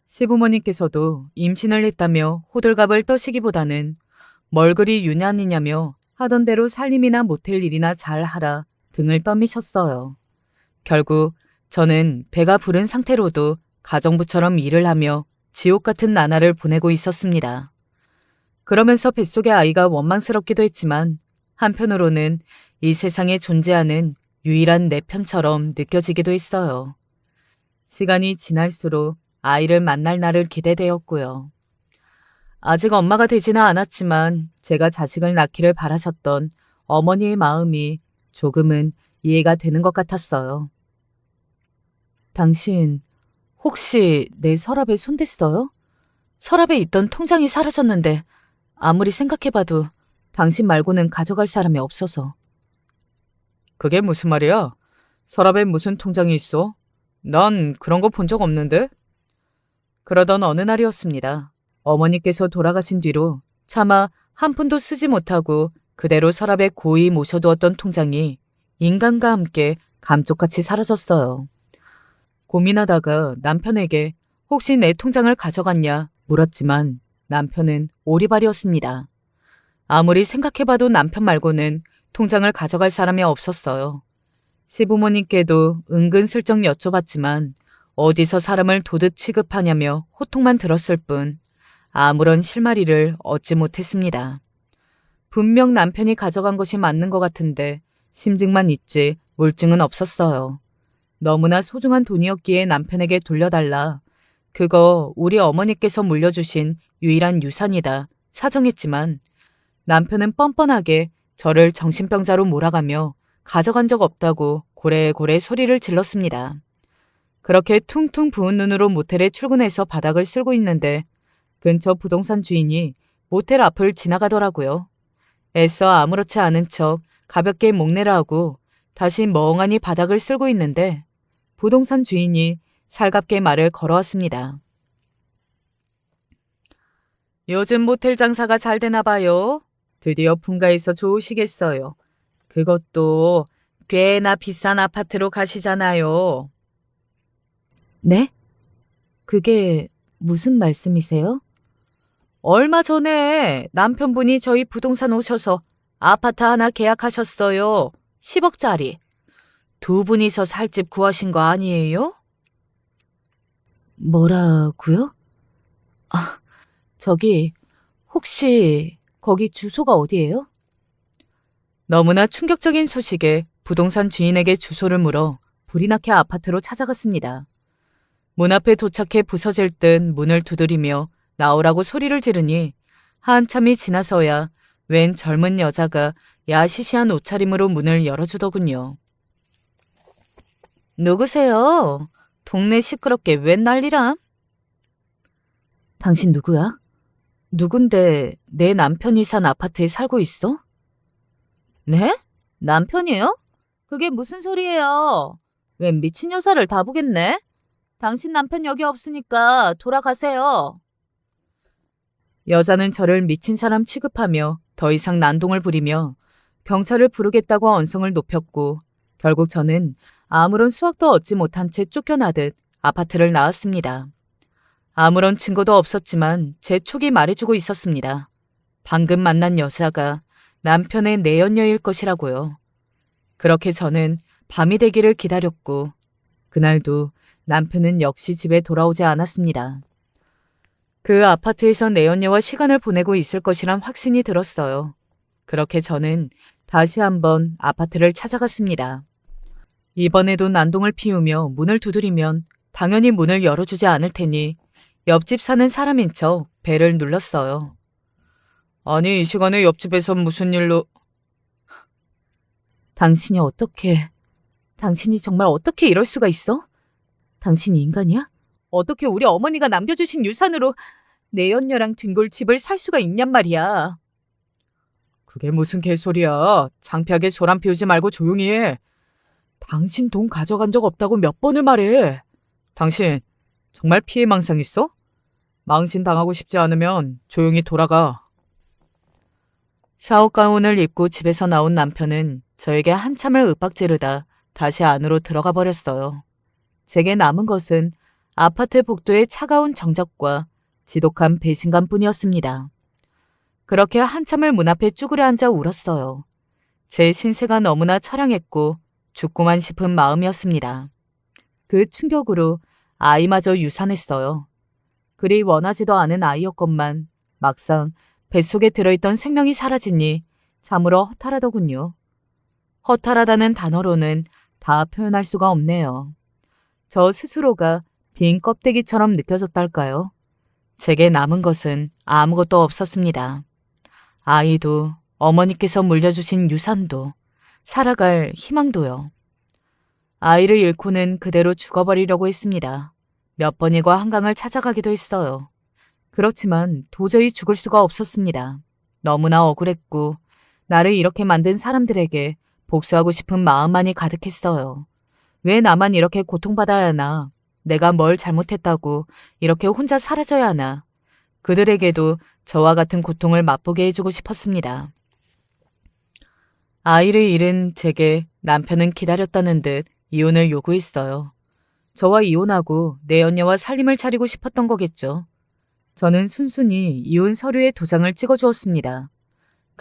시부모님께서도 임신을 했다며 호들갑을 떠시기보다는 뭘 그리 유난이냐며 하던 대로 살림이나 모텔 일이나 잘하라 등을 떠미셨어요. 결국 저는 배가 부른 상태로도 가정부처럼 일을 하며 지옥 같은 나날을 보내고 있었습니다. 그러면서 뱃속의 아이가 원망스럽기도 했지만 한편으로는 이 세상에 존재하는 유일한 내 편처럼 느껴지기도 했어요. 시간이 지날수록 아이를 만날 날을 기대되었고요. 아직 엄마가 되지는 않았지만 제가 자식을 낳기를 바라셨던 어머니의 마음이 조금은 이해가 되는 것 같았어요. 당신 혹시 내 서랍에 손댔어요? 서랍에 있던 통장이 사라졌는데 아무리 생각해봐도 당신 말고는 가져갈 사람이 없어서. 그게 무슨 말이야? 서랍에 무슨 통장이 있어? 난 그런 거 본 적 없는데? 그러던 어느 날이었습니다. 어머니께서 돌아가신 뒤로 차마 한 푼도 쓰지 못하고 그대로 서랍에 고이 모셔두었던 통장이 인간과 함께 감쪽같이 사라졌어요. 고민하다가 남편에게 혹시 내 통장을 가져갔냐 물었지만 남편은 오리발이었습니다. 아무리 생각해봐도 남편 말고는 통장을 가져갈 사람이 없었어요. 시부모님께도 은근슬쩍 여쭤봤지만 어디서 사람을 도둑 취급하냐며 호통만 들었을 뿐 아무런 실마리를 얻지 못했습니다. 분명 남편이 가져간 것이 맞는 것 같은데 심증만 있지 물증은 없었어요. 너무나 소중한 돈이었기에 남편에게 돌려달라. 그거 우리 어머니께서 물려주신 유일한 유산이다 사정했지만 남편은 뻔뻔하게 저를 정신병자로 몰아가며 가져간 적 없다고 고래고래 소리를 질렀습니다. 그렇게 퉁퉁 부은 눈으로 모텔에 출근해서 바닥을 쓸고 있는데 근처 부동산 주인이 모텔 앞을 지나가더라고요. 애써 아무렇지 않은 척 가볍게 목내라 하고 다시 멍하니 바닥을 쓸고 있는데 부동산 주인이 살갑게 말을 걸어왔습니다. 요즘 모텔 장사가 잘 되나 봐요. 드디어 분가해서 좋으시겠어요. 그것도 꽤나 비싼 아파트로 가시잖아요. 네? 그게 무슨 말씀이세요? 얼마 전에 남편분이 저희 부동산 오셔서 아파트 하나 계약하셨어요. 10억짜리. 두 분이서 살 집 구하신 거 아니에요? 뭐라고요? 아, 저기 혹시 거기 주소가 어디예요? 너무나 충격적인 소식에 부동산 주인에게 주소를 물어 불이 나게 아파트로 찾아갔습니다. 문 앞에 도착해 부서질 듯 문을 두드리며 나오라고 소리를 지르니 한참이 지나서야 웬 젊은 여자가 야시시한 옷차림으로 문을 열어주더군요. 누구세요? 동네 시끄럽게 웬 난리람? 당신 누구야? 누군데 내 남편이 산 아파트에 살고 있어? 네? 남편이요? 그게 무슨 소리예요? 웬 미친 여자를 다 보겠네? 당신 남편 여기 없으니까 돌아가세요. 여자는 저를 미친 사람 취급하며 더 이상 난동을 부리며 경찰을 부르겠다고 언성을 높였고 결국 저는 아무런 수확도 얻지 못한 채 쫓겨나듯 아파트를 나왔습니다. 아무런 증거도 없었지만 제 촉이 말해주고 있었습니다. 방금 만난 여자가 남편의 내연녀일 것이라고요. 그렇게 저는 밤이 되기를 기다렸고 그날도 남편은 역시 집에 돌아오지 않았습니다. 그 아파트에서 내연녀와 시간을 보내고 있을 것이란 확신이 들었어요. 그렇게 저는 다시 한번 아파트를 찾아갔습니다. 이번에도 난동을 피우며 문을 두드리면 당연히 문을 열어주지 않을 테니 옆집 사는 사람인 척 벨을 눌렀어요. 아니, 이 시간에 옆집에선 무슨 일로... 당신이 정말 어떻게 이럴 수가 있어? 당신이 인간이야? 어떻게 우리 어머니가 남겨주신 유산으로 내연녀랑 뒹굴 집을 살 수가 있냔 말이야. 그게 무슨 개소리야. 창피하게 소란 피우지 말고 조용히 해. 당신 돈 가져간 적 없다고 몇 번을 말해. 당신 정말 피해망상 있어? 망신 당하고 싶지 않으면 조용히 돌아가. 샤워 가운을 입고 집에서 나온 남편은 저에게 한참을 윽박지르다 다시 안으로 들어가 버렸어요. 제게 남은 것은 아파트 복도의 차가운 정적과 지독한 배신감뿐이었습니다. 그렇게 한참을 문 앞에 쭈그려 앉아 울었어요. 제 신세가 너무나 처량했고 죽고만 싶은 마음이었습니다. 그 충격으로 아이마저 유산했어요. 그리 원하지도 않은 아이였건만 막상 뱃속에 들어있던 생명이 사라지니 참으로 허탈하더군요. 허탈하다는 단어로는 다 표현할 수가 없네요. 저 스스로가 빈 껍데기처럼 느껴졌달까요? 제게 남은 것은 아무것도 없었습니다. 아이도 어머니께서 물려주신 유산도 살아갈 희망도요. 아이를 잃고는 그대로 죽어버리려고 했습니다. 몇 번이고 한강을 찾아가기도 했어요. 그렇지만 도저히 죽을 수가 없었습니다. 너무나 억울했고 나를 이렇게 만든 사람들에게 복수하고 싶은 마음만이 가득했어요. 왜 나만 이렇게 고통받아야 하나? 내가 뭘 잘못했다고 이렇게 혼자 사라져야 하나? 그들에게도 저와 같은 고통을 맛보게 해주고 싶었습니다. 아이를 잃은 제게 남편은 기다렸다는 듯 이혼을 요구했어요. 저와 이혼하고 내연녀와 살림을 차리고 싶었던 거겠죠. 저는 순순히 이혼 서류에 도장을 찍어주었습니다.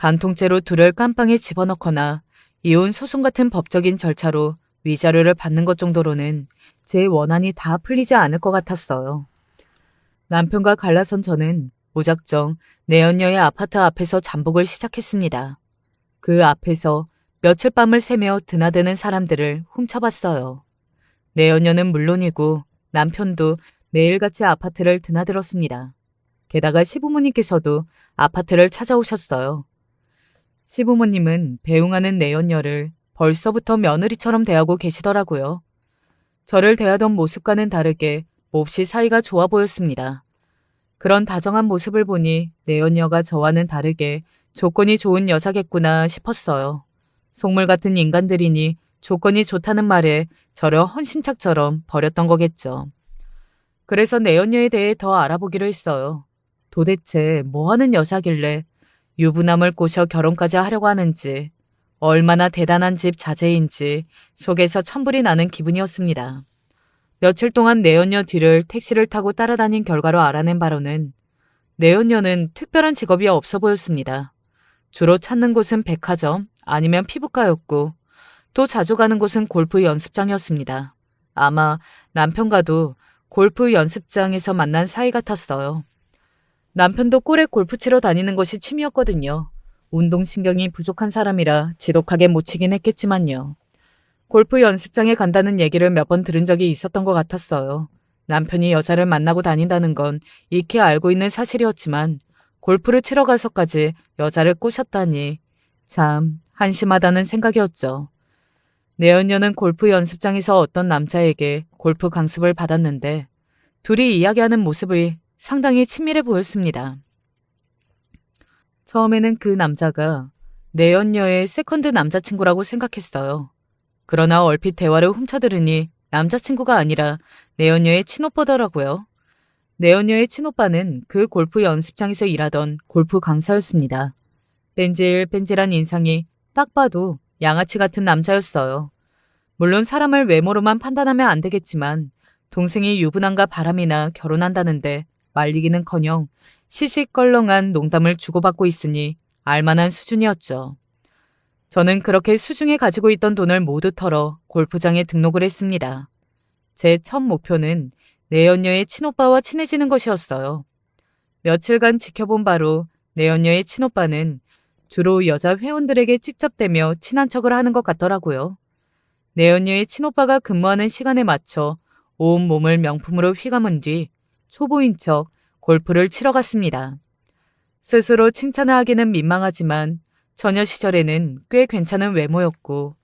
간통죄로 둘을 깜빵에 집어넣거나 이혼 소송 같은 법적인 절차로 위자료를 받는 것 정도로는 제 원한이 다 풀리지 않을 것 같았어요. 남편과 갈라선 저는 무작정 내연녀의 아파트 앞에서 잠복을 시작했습니다. 그 앞에서 며칠 밤을 새며 드나드는 사람들을 훔쳐봤어요. 내연녀는 물론이고 남편도 매일같이 아파트를 드나들었습니다. 게다가 시부모님께서도 아파트를 찾아오셨어요. 시부모님은 배웅하는 내연녀를 벌써부터 며느리처럼 대하고 계시더라고요. 저를 대하던 모습과는 다르게 몹시 사이가 좋아 보였습니다. 그런 다정한 모습을 보니 내연녀가 저와는 다르게 조건이 좋은 여자겠구나 싶었어요. 속물 같은 인간들이니 조건이 좋다는 말에 저를 헌신착처럼 버렸던 거겠죠. 그래서 내연녀에 대해 더 알아보기로 했어요. 도대체 뭐 하는 여자길래 유부남을 꼬셔 결혼까지 하려고 하는지, 얼마나 대단한 집 자제인지 속에서 천불이 나는 기분이었습니다. 며칠 동안 내연녀 뒤를 택시를 타고 따라다닌 결과로 알아낸 바로는 내연녀는 특별한 직업이 없어 보였습니다. 주로 찾는 곳은 백화점 아니면 피부과였고 또 자주 가는 곳은 골프 연습장이었습니다. 아마 남편과도 골프 연습장에서 만난 사이 같았어요. 남편도 꼴에 골프 치러 다니는 것이 취미였거든요. 운동신경이 부족한 사람이라 지독하게 못 치긴 했겠지만요. 골프 연습장에 간다는 얘기를 몇 번 들은 적이 있었던 것 같았어요. 남편이 여자를 만나고 다닌다는 건 익히 알고 있는 사실이었지만 골프를 치러 가서까지 여자를 꼬셨다니 참 한심하다는 생각이었죠. 내연녀는 골프 연습장에서 어떤 남자에게 골프 강습을 받았는데 둘이 이야기하는 모습이 상당히 친밀해 보였습니다. 처음에는 그 남자가 내연녀의 세컨드 남자친구라고 생각했어요. 그러나 얼핏 대화를 훔쳐들으니 남자친구가 아니라 내연녀의 친오빠더라고요. 내연녀의 친오빠는 그 골프 연습장에서 일하던 골프 강사였습니다. 뺀질뺀질한 인상이 딱 봐도 양아치 같은 남자였어요. 물론 사람을 외모로만 판단하면 안 되겠지만 동생이 유부남과 바람이나 결혼한다는데 말리기는커녕 시시껄렁한 농담을 주고받고 있으니 알만한 수준이었죠. 저는 그렇게 수중에 가지고 있던 돈을 모두 털어 골프장에 등록을 했습니다. 제 첫 목표는 내연녀의 친오빠와 친해지는 것이었어요. 며칠간 지켜본 바로 내연녀의 친오빠는 주로 여자 회원들에게 직접대며 친한 척을 하는 것 같더라고요. 내연녀의 친오빠가 근무하는 시간에 맞춰 온 몸을 명품으로 휘감은 뒤 초보인 척 골프를 치러 갔습니다. 스스로 칭찬을 하기는 민망하지만 처녀 시절에는 꽤 괜찮은 외모였고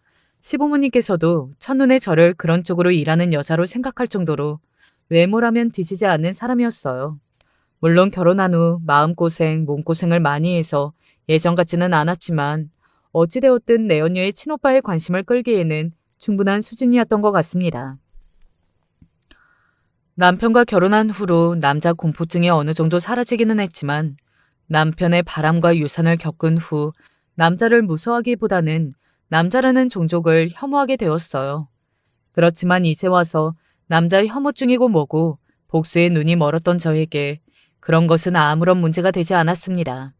시부모님께서도 첫눈에 저를 그런 쪽으로 일하는 여자로 생각할 정도로 외모라면 뒤지지 않는 사람이었어요. 물론 결혼한 후 마음고생, 몸고생을 많이 해서 예전 같지는 않았지만 어찌되었든 내연녀의 친오빠의 관심을 끌기에는 충분한 수준이었던 것 같습니다. 남편과 결혼한 후로 남자 공포증이 어느 정도 사라지기는 했지만 남편의 바람과 유산을 겪은 후 남자를 무서워하기보다는 남자라는 종족을 혐오하게 되었어요. 그렇지만 이제 와서 남자 혐오증이고 뭐고 복수에 눈이 멀었던 저에게 그런 것은 아무런 문제가 되지 않았습니다.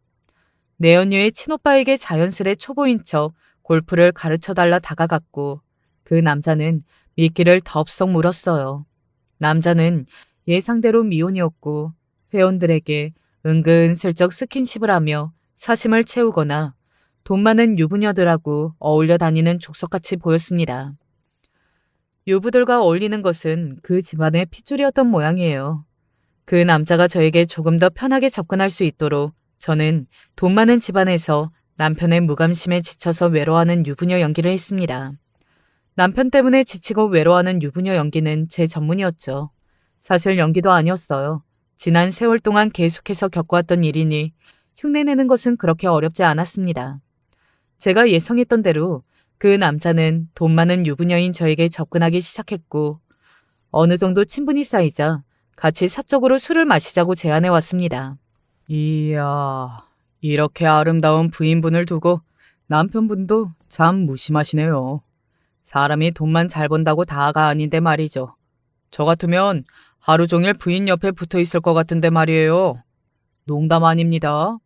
내연녀의 친오빠에게 자연스레 초보인 척 골프를 가르쳐달라 다가갔고 그 남자는 미끼를 덥석 물었어요. 남자는 예상대로 미혼이었고 회원들에게 은근슬쩍 스킨십을 하며 사심을 채우거나 돈 많은 유부녀들하고 어울려 다니는 족속같이 보였습니다. 유부들과 어울리는 것은 그 집안의 핏줄이었던 모양이에요. 그 남자가 저에게 조금 더 편하게 접근할 수 있도록 저는 돈 많은 집안에서 남편의 무감심에 지쳐서 외로워하는 유부녀 연기를 했습니다. 남편 때문에 지치고 외로워하는 유부녀 연기는 제 전문이었죠. 사실 연기도 아니었어요. 지난 세월 동안 계속해서 겪어왔던 일이니 흉내내는 것은 그렇게 어렵지 않았습니다. 제가 예상했던 대로 그 남자는 돈 많은 유부녀인 저에게 접근하기 시작했고 어느 정도 친분이 쌓이자 같이 사적으로 술을 마시자고 제안해 왔습니다. 이야, 이렇게 아름다운 부인분을 두고 남편분도 참 무심하시네요. 사람이 돈만 잘 번다고 다가 아닌데 말이죠. 저 같으면 하루 종일 부인 옆에 붙어 있을 것 같은데 말이에요. 농담 아닙니다.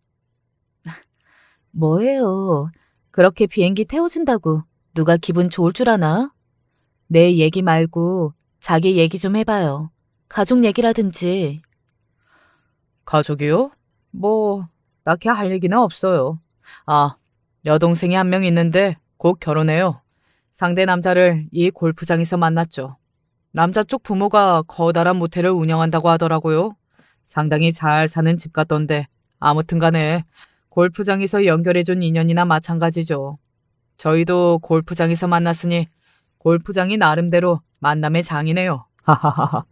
뭐예요? 그렇게 비행기 태워준다고 누가 기분 좋을 줄 아나? 내 얘기 말고 자기 얘기 좀 해봐요. 가족 얘기라든지. 가족이요? 뭐, 딱히 할 얘기는 없어요. 아, 여동생이 한 명 있는데 곧 결혼해요. 상대 남자를 이 골프장에서 만났죠. 남자 쪽 부모가 커다란 모텔을 운영한다고 하더라고요. 상당히 잘 사는 집 같던데 아무튼 간에 골프장에서 연결해준 인연이나 마찬가지죠. 저희도 골프장에서 만났으니 골프장이 나름대로 만남의 장이네요. 하하하하.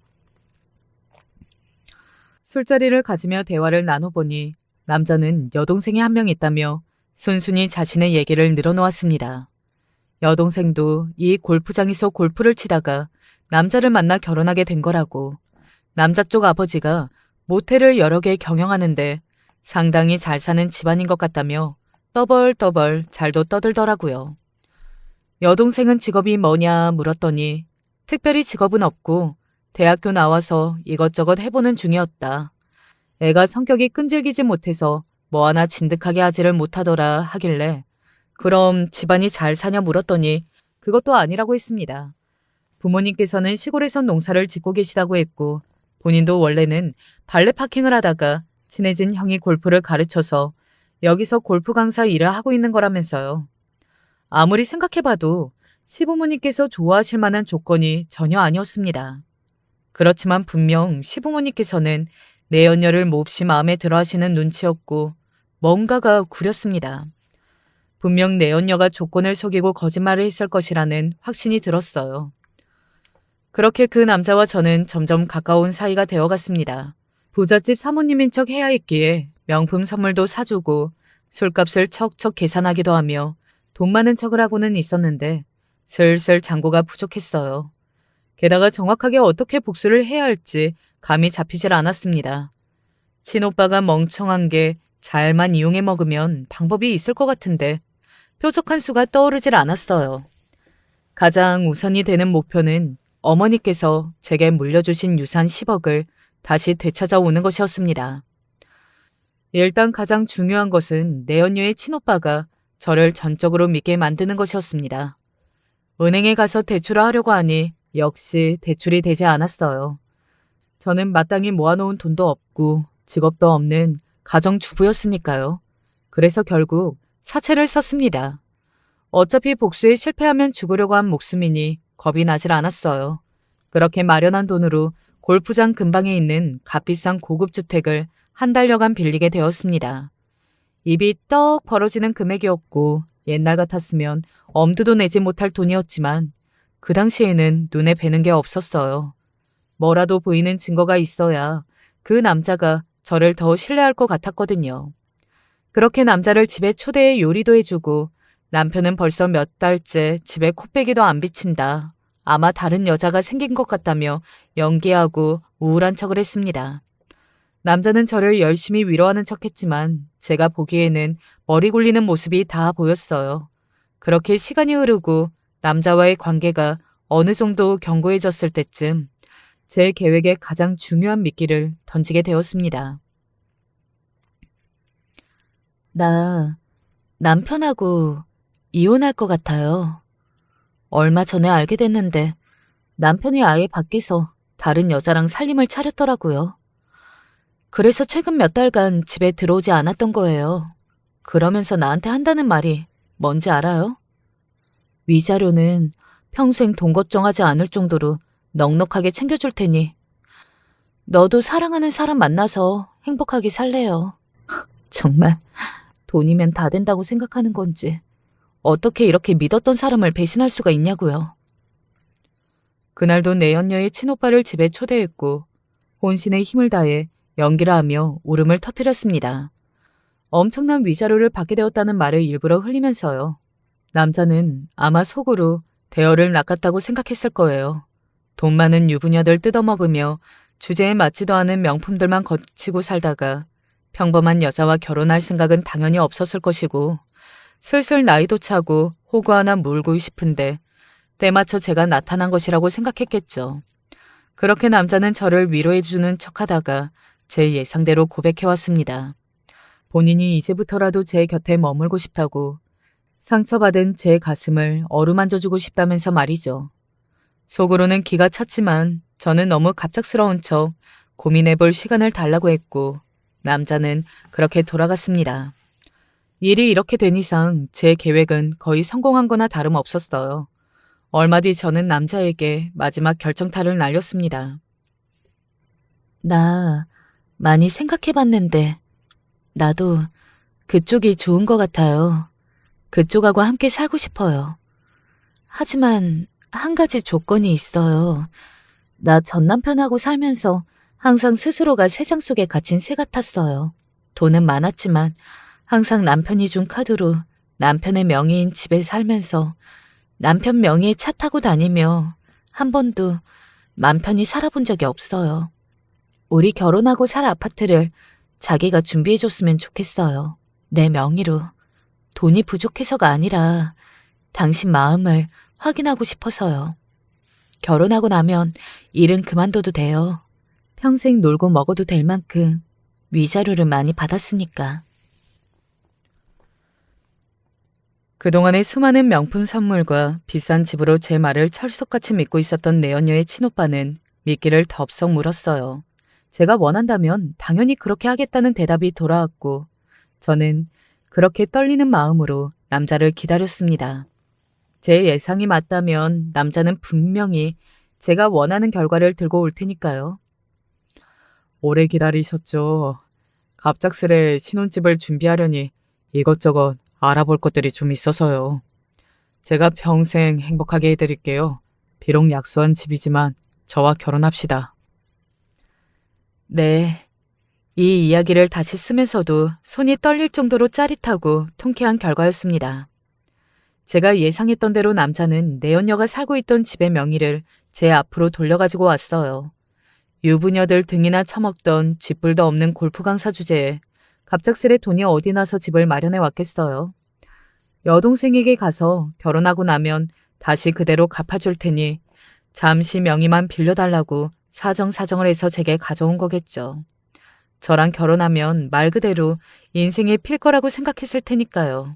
술자리를 가지며 대화를 나눠보니 남자는 여동생이 한 명 있다며 순순히 자신의 얘기를 늘어놓았습니다. 여동생도 이 골프장에서 골프를 치다가 남자를 만나 결혼하게 된 거라고. 남자 쪽 아버지가 모텔을 여러 개 경영하는데 상당히 잘 사는 집안인 것 같다며 떠벌떠벌 잘도 떠들더라고요. 여동생은 직업이 뭐냐 물었더니 특별히 직업은 없고 대학교 나와서 이것저것 해보는 중이었다. 애가 성격이 끈질기지 못해서 뭐 하나 진득하게 하지를 못하더라 하길래 그럼 집안이 잘 사냐 물었더니 그것도 아니라고 했습니다. 부모님께서는 시골에서 농사를 짓고 계시다고 했고 본인도 원래는 발레 파킹을 하다가 친해진 형이 골프를 가르쳐서 여기서 골프 강사 일을 하고 있는 거라면서요. 아무리 생각해봐도 시부모님께서 좋아하실 만한 조건이 전혀 아니었습니다. 그렇지만 분명 시부모님께서는 내연녀를 몹시 마음에 들어 하시는 눈치였고 뭔가가 구렸습니다. 분명 내연녀가 조건을 속이고 거짓말을 했을 것이라는 확신이 들었어요. 그렇게 그 남자와 저는 점점 가까운 사이가 되어갔습니다. 부잣집 사모님인 척 해야 했기에 명품 선물도 사주고 술값을 척척 계산하기도 하며 돈 많은 척을 하고는 있었는데 슬슬 잔고가 부족했어요. 게다가 정확하게 어떻게 복수를 해야 할지 감이 잡히질 않았습니다. 친오빠가 멍청한 게 잘만 이용해 먹으면 방법이 있을 것 같은데 뾰족한 수가 떠오르질 않았어요. 가장 우선이 되는 목표는 어머니께서 제게 물려주신 유산 10억을 다시 되찾아오는 것이었습니다. 일단 가장 중요한 것은 내연녀의 친오빠가 저를 전적으로 믿게 만드는 것이었습니다. 은행에 가서 대출을 하려고 하니 역시 대출이 되지 않았어요. 저는 마땅히 모아놓은 돈도 없고 직업도 없는 가정주부였으니까요. 그래서 결국 사채를 썼습니다. 어차피 복수에 실패하면 죽으려고 한 목숨이니 겁이 나질 않았어요. 그렇게 마련한 돈으로 골프장 근방에 있는 값비싼 고급 주택을 한 달여간 빌리게 되었습니다. 입이 떡 벌어지는 금액이었고 옛날 같았으면 엄두도 내지 못할 돈이었지만 그 당시에는 눈에 뵈는 게 없었어요. 뭐라도 보이는 증거가 있어야 그 남자가 저를 더 신뢰할 것 같았거든요. 그렇게 남자를 집에 초대해 요리도 해주고 남편은 벌써 몇 달째 집에 코빼기도 안 비친다. 아마 다른 여자가 생긴 것 같다며 연기하고 우울한 척을 했습니다. 남자는 저를 열심히 위로하는 척했지만 제가 보기에는 머리 굴리는 모습이 다 보였어요. 그렇게 시간이 흐르고 남자와의 관계가 어느 정도 견고해졌을 때쯤 제 계획의 가장 중요한 미끼를 던지게 되었습니다. 나 남편하고 이혼할 것 같아요. 얼마 전에 알게 됐는데 남편이 아예 밖에서 다른 여자랑 살림을 차렸더라고요. 그래서 최근 몇 달간 집에 들어오지 않았던 거예요. 그러면서 나한테 한다는 말이 뭔지 알아요? 위자료는 평생 돈 걱정하지 않을 정도로 넉넉하게 챙겨줄 테니 너도 사랑하는 사람 만나서 행복하게 살래요. 정말 돈이면 다 된다고 생각하는 건지 어떻게 이렇게 믿었던 사람을 배신할 수가 있냐고요. 그날도 내연녀의 친오빠를 집에 초대했고 혼신의 힘을 다해 연기를 하며 울음을 터뜨렸습니다. 엄청난 위자료를 받게 되었다는 말을 일부러 흘리면서요. 남자는 아마 속으로 대어를 낚았다고 생각했을 거예요. 돈 많은 유부녀들 뜯어먹으며 주제에 맞지도 않은 명품들만 거치고 살다가 평범한 여자와 결혼할 생각은 당연히 없었을 것이고 슬슬 나이도 차고 호구 하나 물고 싶은데 때맞춰 제가 나타난 것이라고 생각했겠죠. 그렇게 남자는 저를 위로해주는 척하다가 제 예상대로 고백해왔습니다. 본인이 이제부터라도 제 곁에 머물고 싶다고, 상처받은 제 가슴을 어루만져주고 싶다면서 말이죠. 속으로는 기가 찼지만 저는 너무 갑작스러운 척 고민해볼 시간을 달라고 했고, 남자는 그렇게 돌아갔습니다. 일이 이렇게 된 이상 제 계획은 거의 성공한 거나 다름없었어요. 얼마 뒤 저는 남자에게 마지막 결정타를 날렸습니다. 나 많이 생각해봤는데, 나도 그쪽이 좋은 것 같아요. 그쪽하고 함께 살고 싶어요. 하지만 한 가지 조건이 있어요. 나 전 남편하고 살면서 항상 스스로가 세상 속에 갇힌 새 같았어요. 돈은 많았지만 항상 남편이 준 카드로 남편의 명의인 집에 살면서 남편 명의의 차 타고 다니며 한 번도 맘 편히 살아본 적이 없어요. 우리 결혼하고 살 아파트를 자기가 준비해줬으면 좋겠어요. 내 명의로. 돈이 부족해서가 아니라 당신 마음을 확인하고 싶어서요. 결혼하고 나면 일은 그만둬도 돼요. 평생 놀고 먹어도 될 만큼 위자료를 많이 받았으니까. 그동안의 수많은 명품 선물과 비싼 집으로 제 말을 철석같이 믿고 있었던 내연녀의 친오빠는 미끼를 덥석 물었어요. 제가 원한다면 당연히 그렇게 하겠다는 대답이 돌아왔고, 저는 그렇게 떨리는 마음으로 남자를 기다렸습니다. 제 예상이 맞다면 남자는 분명히 제가 원하는 결과를 들고 올 테니까요. 오래 기다리셨죠. 갑작스레 신혼집을 준비하려니 이것저것 알아볼 것들이 좀 있어서요. 제가 평생 행복하게 해드릴게요. 비록 약소한 집이지만 저와 결혼합시다. 네. 이 이야기를 다시 쓰면서도 손이 떨릴 정도로 짜릿하고 통쾌한 결과였습니다. 제가 예상했던 대로 남자는 내연녀가 살고 있던 집의 명의를 제 앞으로 돌려가지고 왔어요. 유부녀들 등이나 처먹던 쥐뿔도 없는 골프 강사 주제에 갑작스레 돈이 어디 나서 집을 마련해 왔겠어요. 여동생에게 가서 결혼하고 나면 다시 그대로 갚아줄 테니 잠시 명의만 빌려달라고 사정사정을 해서 제게 가져온 거겠죠. 저랑 결혼하면 말 그대로 인생에 필 거라고 생각했을 테니까요.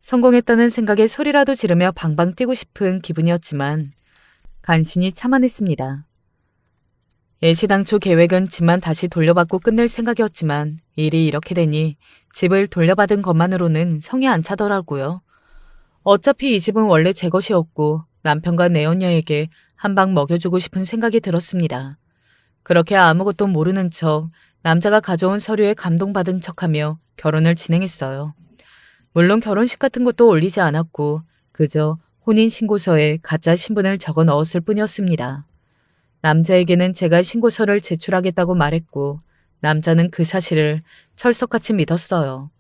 성공했다는 생각에 소리라도 지르며 방방 뛰고 싶은 기분이었지만 간신히 참아냈습니다. 예시당초 계획은 집만 다시 돌려받고 끝낼 생각이었지만 일이 이렇게 되니 집을 돌려받은 것만으로는 성이 안 차더라고요. 어차피 이 집은 원래 제 것이었고 남편과 내연녀에게 한 방 먹여주고 싶은 생각이 들었습니다. 그렇게 아무것도 모르는 척 남자가 가져온 서류에 감동받은 척하며 결혼을 진행했어요. 물론 결혼식 같은 것도 올리지 않았고 그저 혼인신고서에 가짜 신분을 적어 넣었을 뿐이었습니다. 남자에게는 제가 신고서를 제출하겠다고 말했고 남자는 그 사실을 철석같이 믿었어요.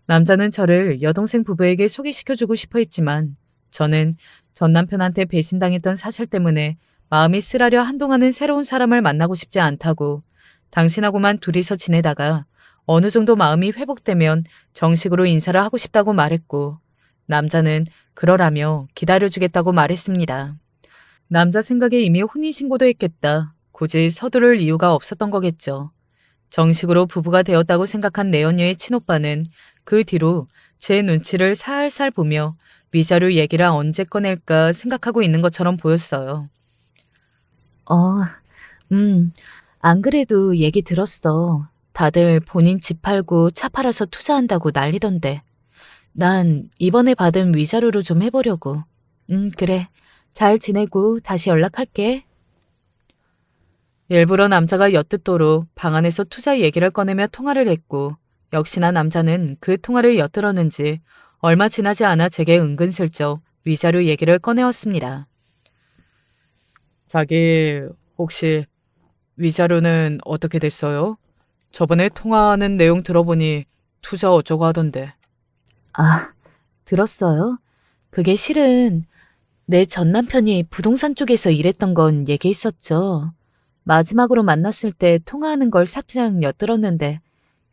남자는 저를 여동생 부부에게 소개시켜주고 싶어 했지만 저는 전 남편한테 배신당했던 사실 때문에 마음이 쓰라려 한동안은 새로운 사람을 만나고 싶지 않다고, 당신하고만 둘이서 지내다가 어느 정도 마음이 회복되면 정식으로 인사를 하고 싶다고 말했고 남자는 그러라며 기다려주겠다고 말했습니다. 남자 생각에 이미 혼인신고도 했겠다. 굳이 서두를 이유가 없었던 거겠죠. 정식으로 부부가 되었다고 생각한 내연녀의 친오빠는 그 뒤로 제 눈치를 살살 보며 위자료 얘기를 언제 꺼낼까 생각하고 있는 것처럼 보였어요. 안 그래도 얘기 들었어. 다들 본인 집 팔고 차 팔아서 투자한다고 난리던데. 난 이번에 받은 위자료로 좀 해보려고. 그래. 잘 지내고 다시 연락할게. 일부러 남자가 엿듣도록 방 안에서 투자 얘기를 꺼내며 통화를 했고 역시나 남자는 그 통화를 엿들었는지 얼마 지나지 않아 제게 은근슬쩍 위자료 얘기를 꺼내왔습니다. 자기 혹시 위자료는 어떻게 됐어요? 저번에 통화하는 내용 들어보니 투자 어쩌고 하던데. 아, 들었어요? 그게 실은 내 전 남편이 부동산 쪽에서 일했던 건 얘기했었죠. 마지막으로 만났을 때 통화하는 걸 살짝 엿들었는데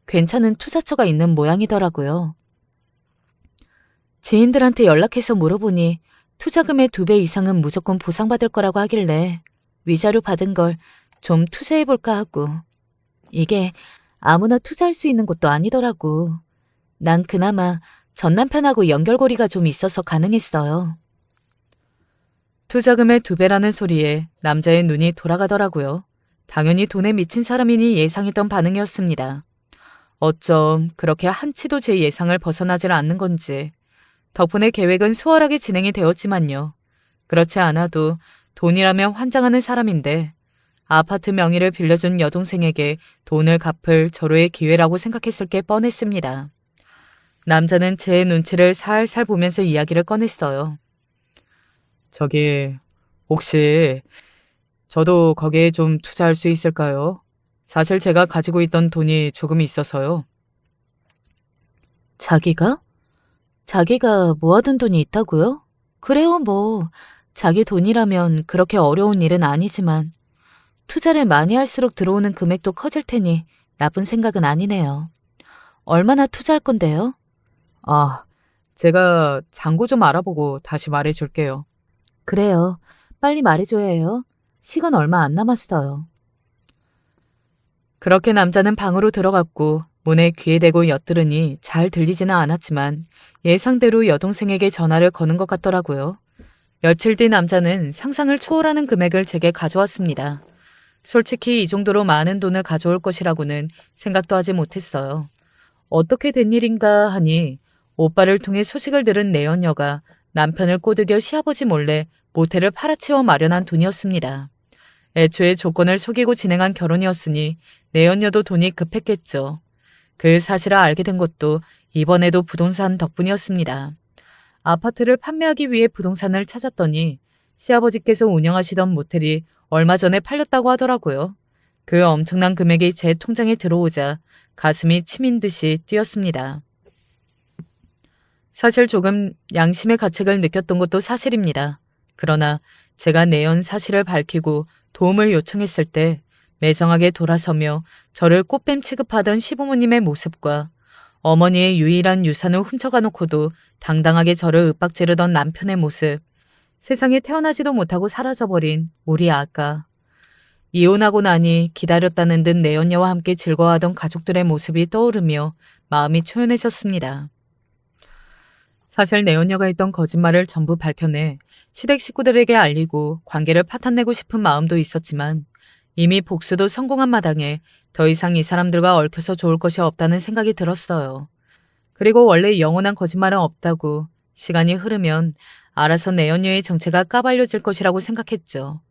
괜찮은 투자처가 있는 모양이더라고요. 지인들한테 연락해서 물어보니 투자금의 2배 이상은 무조건 보상받을 거라고 하길래 위자료 받은 걸 좀 투자해볼까 하고. 이게 아무나 투자할 수 있는 곳도 아니더라고. 난 그나마 전 남편하고 연결고리가 좀 있어서 가능했어요. 투자금의 2배라는 소리에 남자의 눈이 돌아가더라고요. 당연히 돈에 미친 사람이니 예상했던 반응이었습니다. 어쩜 그렇게 한치도 제 예상을 벗어나질 않는 건지. 덕분에 계획은 수월하게 진행이 되었지만요. 그렇지 않아도 돈이라면 환장하는 사람인데 아파트 명의를 빌려준 여동생에게 돈을 갚을 절호의 기회라고 생각했을 게 뻔했습니다. 남자는 제 눈치를 살살 보면서 이야기를 꺼냈어요. 저기, 혹시 저도 거기에 좀 투자할 수 있을까요? 사실 제가 가지고 있던 돈이 조금 있어서요. 자기가? 자기가 모아둔 돈이 있다고요? 그래요, 뭐. 자기 돈이라면 그렇게 어려운 일은 아니지만 투자를 많이 할수록 들어오는 금액도 커질 테니 나쁜 생각은 아니네요. 얼마나 투자할 건데요? 아, 제가 잔고 좀 알아보고 다시 말해줄게요. 그래요. 빨리 말해줘야 해요. 시간 얼마 안 남았어요. 그렇게 남자는 방으로 들어갔고 문에 귀에 대고 엿들으니 잘 들리지는 않았지만 예상대로 여동생에게 전화를 거는 것 같더라고요. 며칠 뒤 남자는 상상을 초월하는 금액을 제게 가져왔습니다. 솔직히 이 정도로 많은 돈을 가져올 것이라고는 생각도 하지 못했어요. 어떻게 된 일인가 하니 오빠를 통해 소식을 들은 내연녀가 남편을 꼬드겨 시아버지 몰래 모텔을 팔아치워 마련한 돈이었습니다. 애초에 조건을 속이고 진행한 결혼이었으니 내연녀도 돈이 급했겠죠. 그 사실을 알게 된 것도 이번에도 부동산 덕분이었습니다. 아파트를 판매하기 위해 부동산을 찾았더니 시아버지께서 운영하시던 모텔이 얼마 전에 팔렸다고 하더라고요. 그 엄청난 금액이 제 통장에 들어오자 가슴이 치민 듯이 뛰었습니다. 사실 조금 양심의 가책을 느꼈던 것도 사실입니다. 그러나 제가 내연 사실을 밝히고 도움을 요청했을 때 매정하게 돌아서며 저를 꽃뱀 취급하던 시부모님의 모습과 어머니의 유일한 유산을 훔쳐가 놓고도 당당하게 저를 윽박지르던 남편의 모습, 세상에 태어나지도 못하고 사라져버린 우리 아가, 이혼하고 나니 기다렸다는 듯 내연녀와 함께 즐거워하던 가족들의 모습이 떠오르며 마음이 초연해졌습니다. 사실 내연녀가 했던 거짓말을 전부 밝혀내 시댁 식구들에게 알리고 관계를 파탄내고 싶은 마음도 있었지만 이미 복수도 성공한 마당에 더 이상 이 사람들과 얽혀서 좋을 것이 없다는 생각이 들었어요. 그리고 원래 영원한 거짓말은 없다고 시간이 흐르면 알아서 내연녀의 정체가 까발려질 것이라고 생각했죠.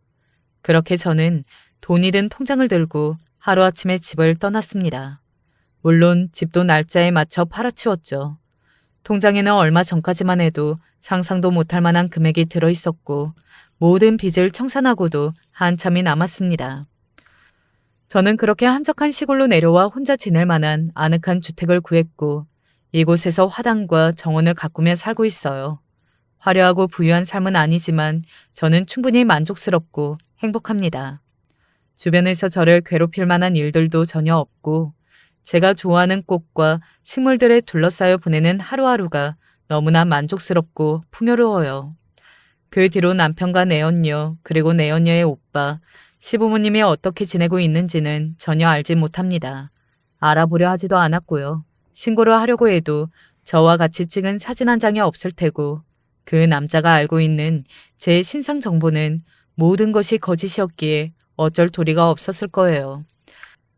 그렇게 저는 돈이 든 통장을 들고 하루아침에 집을 떠났습니다. 물론 집도 날짜에 맞춰 팔아치웠죠. 통장에는 얼마 전까지만 해도 상상도 못할 만한 금액이 들어있었고 모든 빚을 청산하고도 한참이 남았습니다. 저는 그렇게 한적한 시골로 내려와 혼자 지낼 만한 아늑한 주택을 구했고 이곳에서 화단과 정원을 가꾸며 살고 있어요. 화려하고 부유한 삶은 아니지만 저는 충분히 만족스럽고 행복합니다. 주변에서 저를 괴롭힐 만한 일들도 전혀 없고 제가 좋아하는 꽃과 식물들에 둘러싸여 보내는 하루하루가 너무나 만족스럽고 풍요로워요. 그 뒤로 남편과 내연녀 그리고 내연녀의 오빠, 시부모님이 어떻게 지내고 있는지는 전혀 알지 못합니다. 알아보려 하지도 않았고요. 신고를 하려고 해도 저와 같이 찍은 사진 한 장이 없을 테고 그 남자가 알고 있는 제 신상 정보는 모든 것이 거짓이었기에 어쩔 도리가 없었을 거예요.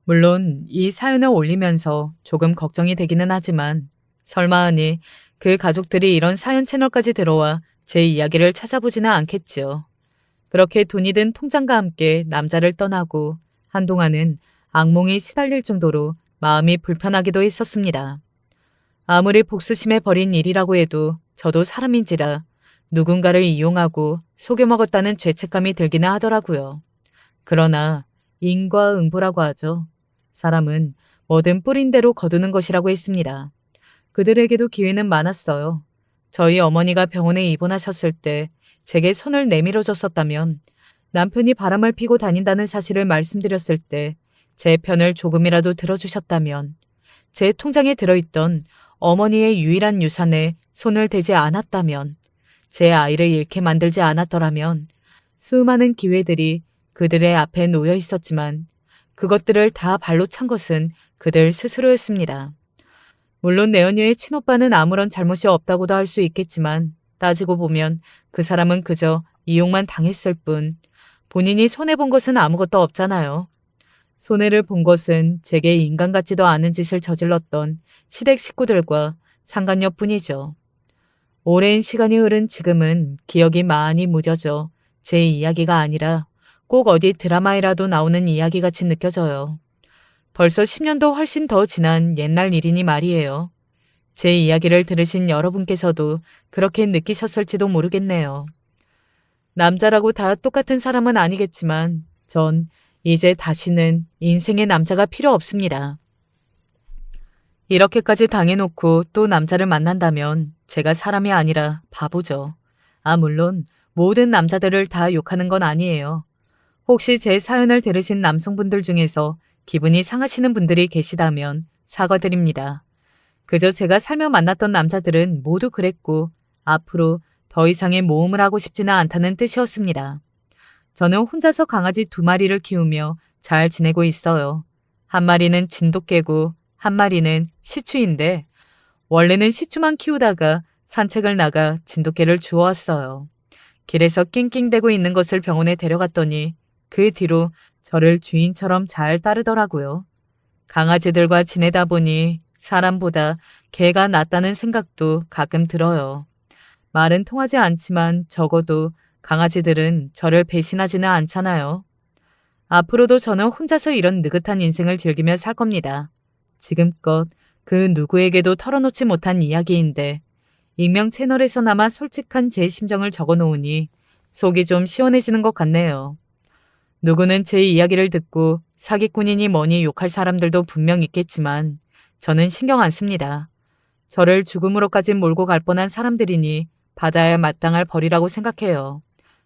물론 이 사연을 올리면서 조금 걱정이 되기는 하지만 설마 하니 그 가족들이 이런 사연 채널까지 들어와 제 이야기를 찾아보지는 않겠지요. 그렇게 돈이 든 통장과 함께 남자를 떠나고 한동안은 악몽이 시달릴 정도로 마음이 불편하기도 했었습니다. 아무리 복수심에 벌인 일이라고 해도 저도 사람인지라 누군가를 이용하고 속여먹었다는 죄책감이 들기는 하더라고요. 그러나 인과응보라고 하죠. 사람은 뭐든 뿌린 대로 거두는 것이라고 했습니다. 그들에게도 기회는 많았어요. 저희 어머니가 병원에 입원하셨을 때 제게 손을 내밀어 줬었다면, 남편이 바람을 피고 다닌다는 사실을 말씀드렸을 때 제 편을 조금이라도 들어주셨다면, 제 통장에 들어있던 어머니의 유일한 유산에 손을 대지 않았다면, 제 아이를 잃게 만들지 않았더라면 수많은 기회들이 그들의 앞에 놓여 있었지만 그것들을 다 발로 찬 것은 그들 스스로였습니다. 물론 내 언니의 친오빠는 아무런 잘못이 없다고도 할 수 있겠지만 따지고 보면 그 사람은 그저 이용만 당했을 뿐 본인이 손해본 것은 아무것도 없잖아요. 손해를 본 것은 제게 인간 같지도 않은 짓을 저질렀던 시댁 식구들과 상간녀뿐이죠. 오랜 시간이 흐른 지금은 기억이 많이 무뎌져 제 이야기가 아니라 꼭 어디 드라마에라도 나오는 이야기같이 느껴져요. 벌써 10년도 훨씬 더 지난 옛날 일이니 말이에요. 제 이야기를 들으신 여러분께서도 그렇게 느끼셨을지도 모르겠네요. 남자라고 다 똑같은 사람은 아니겠지만 전 이제 다시는 인생의 남자가 필요 없습니다. 이렇게까지 당해놓고 또 남자를 만난다면 제가 사람이 아니라 바보죠. 물론 모든 남자들을 다 욕하는 건 아니에요. 혹시 제 사연을 들으신 남성분들 중에서 기분이 상하시는 분들이 계시다면 사과드립니다. 그저 제가 살며 만났던 남자들은 모두 그랬고 앞으로 더 이상의 모험을 하고 싶지는 않다는 뜻이었습니다. 저는 혼자서 강아지 2마리를 키우며 잘 지내고 있어요. 한 마리는 진돗개고 한 마리는 시추인데 원래는 시추만 키우다가 산책을 나가 진돗개를 주워왔어요. 길에서 낑낑대고 있는 것을 병원에 데려갔더니 그 뒤로 저를 주인처럼 잘 따르더라고요. 강아지들과 지내다 보니 사람보다 개가 낫다는 생각도 가끔 들어요. 말은 통하지 않지만 적어도 강아지들은 저를 배신하지는 않잖아요. 앞으로도 저는 혼자서 이런 느긋한 인생을 즐기며 살 겁니다. 지금껏 그 누구에게도 털어놓지 못한 이야기인데 익명 채널에서나마 솔직한 제 심정을 적어놓으니 속이 좀 시원해지는 것 같네요. 누구는 제 이야기를 듣고 사기꾼이니 뭐니 욕할 사람들도 분명 있겠지만 저는 신경 안 씁니다. 저를 죽음으로까지 몰고 갈 뻔한 사람들이니 받아야 마땅할 벌이라고 생각해요.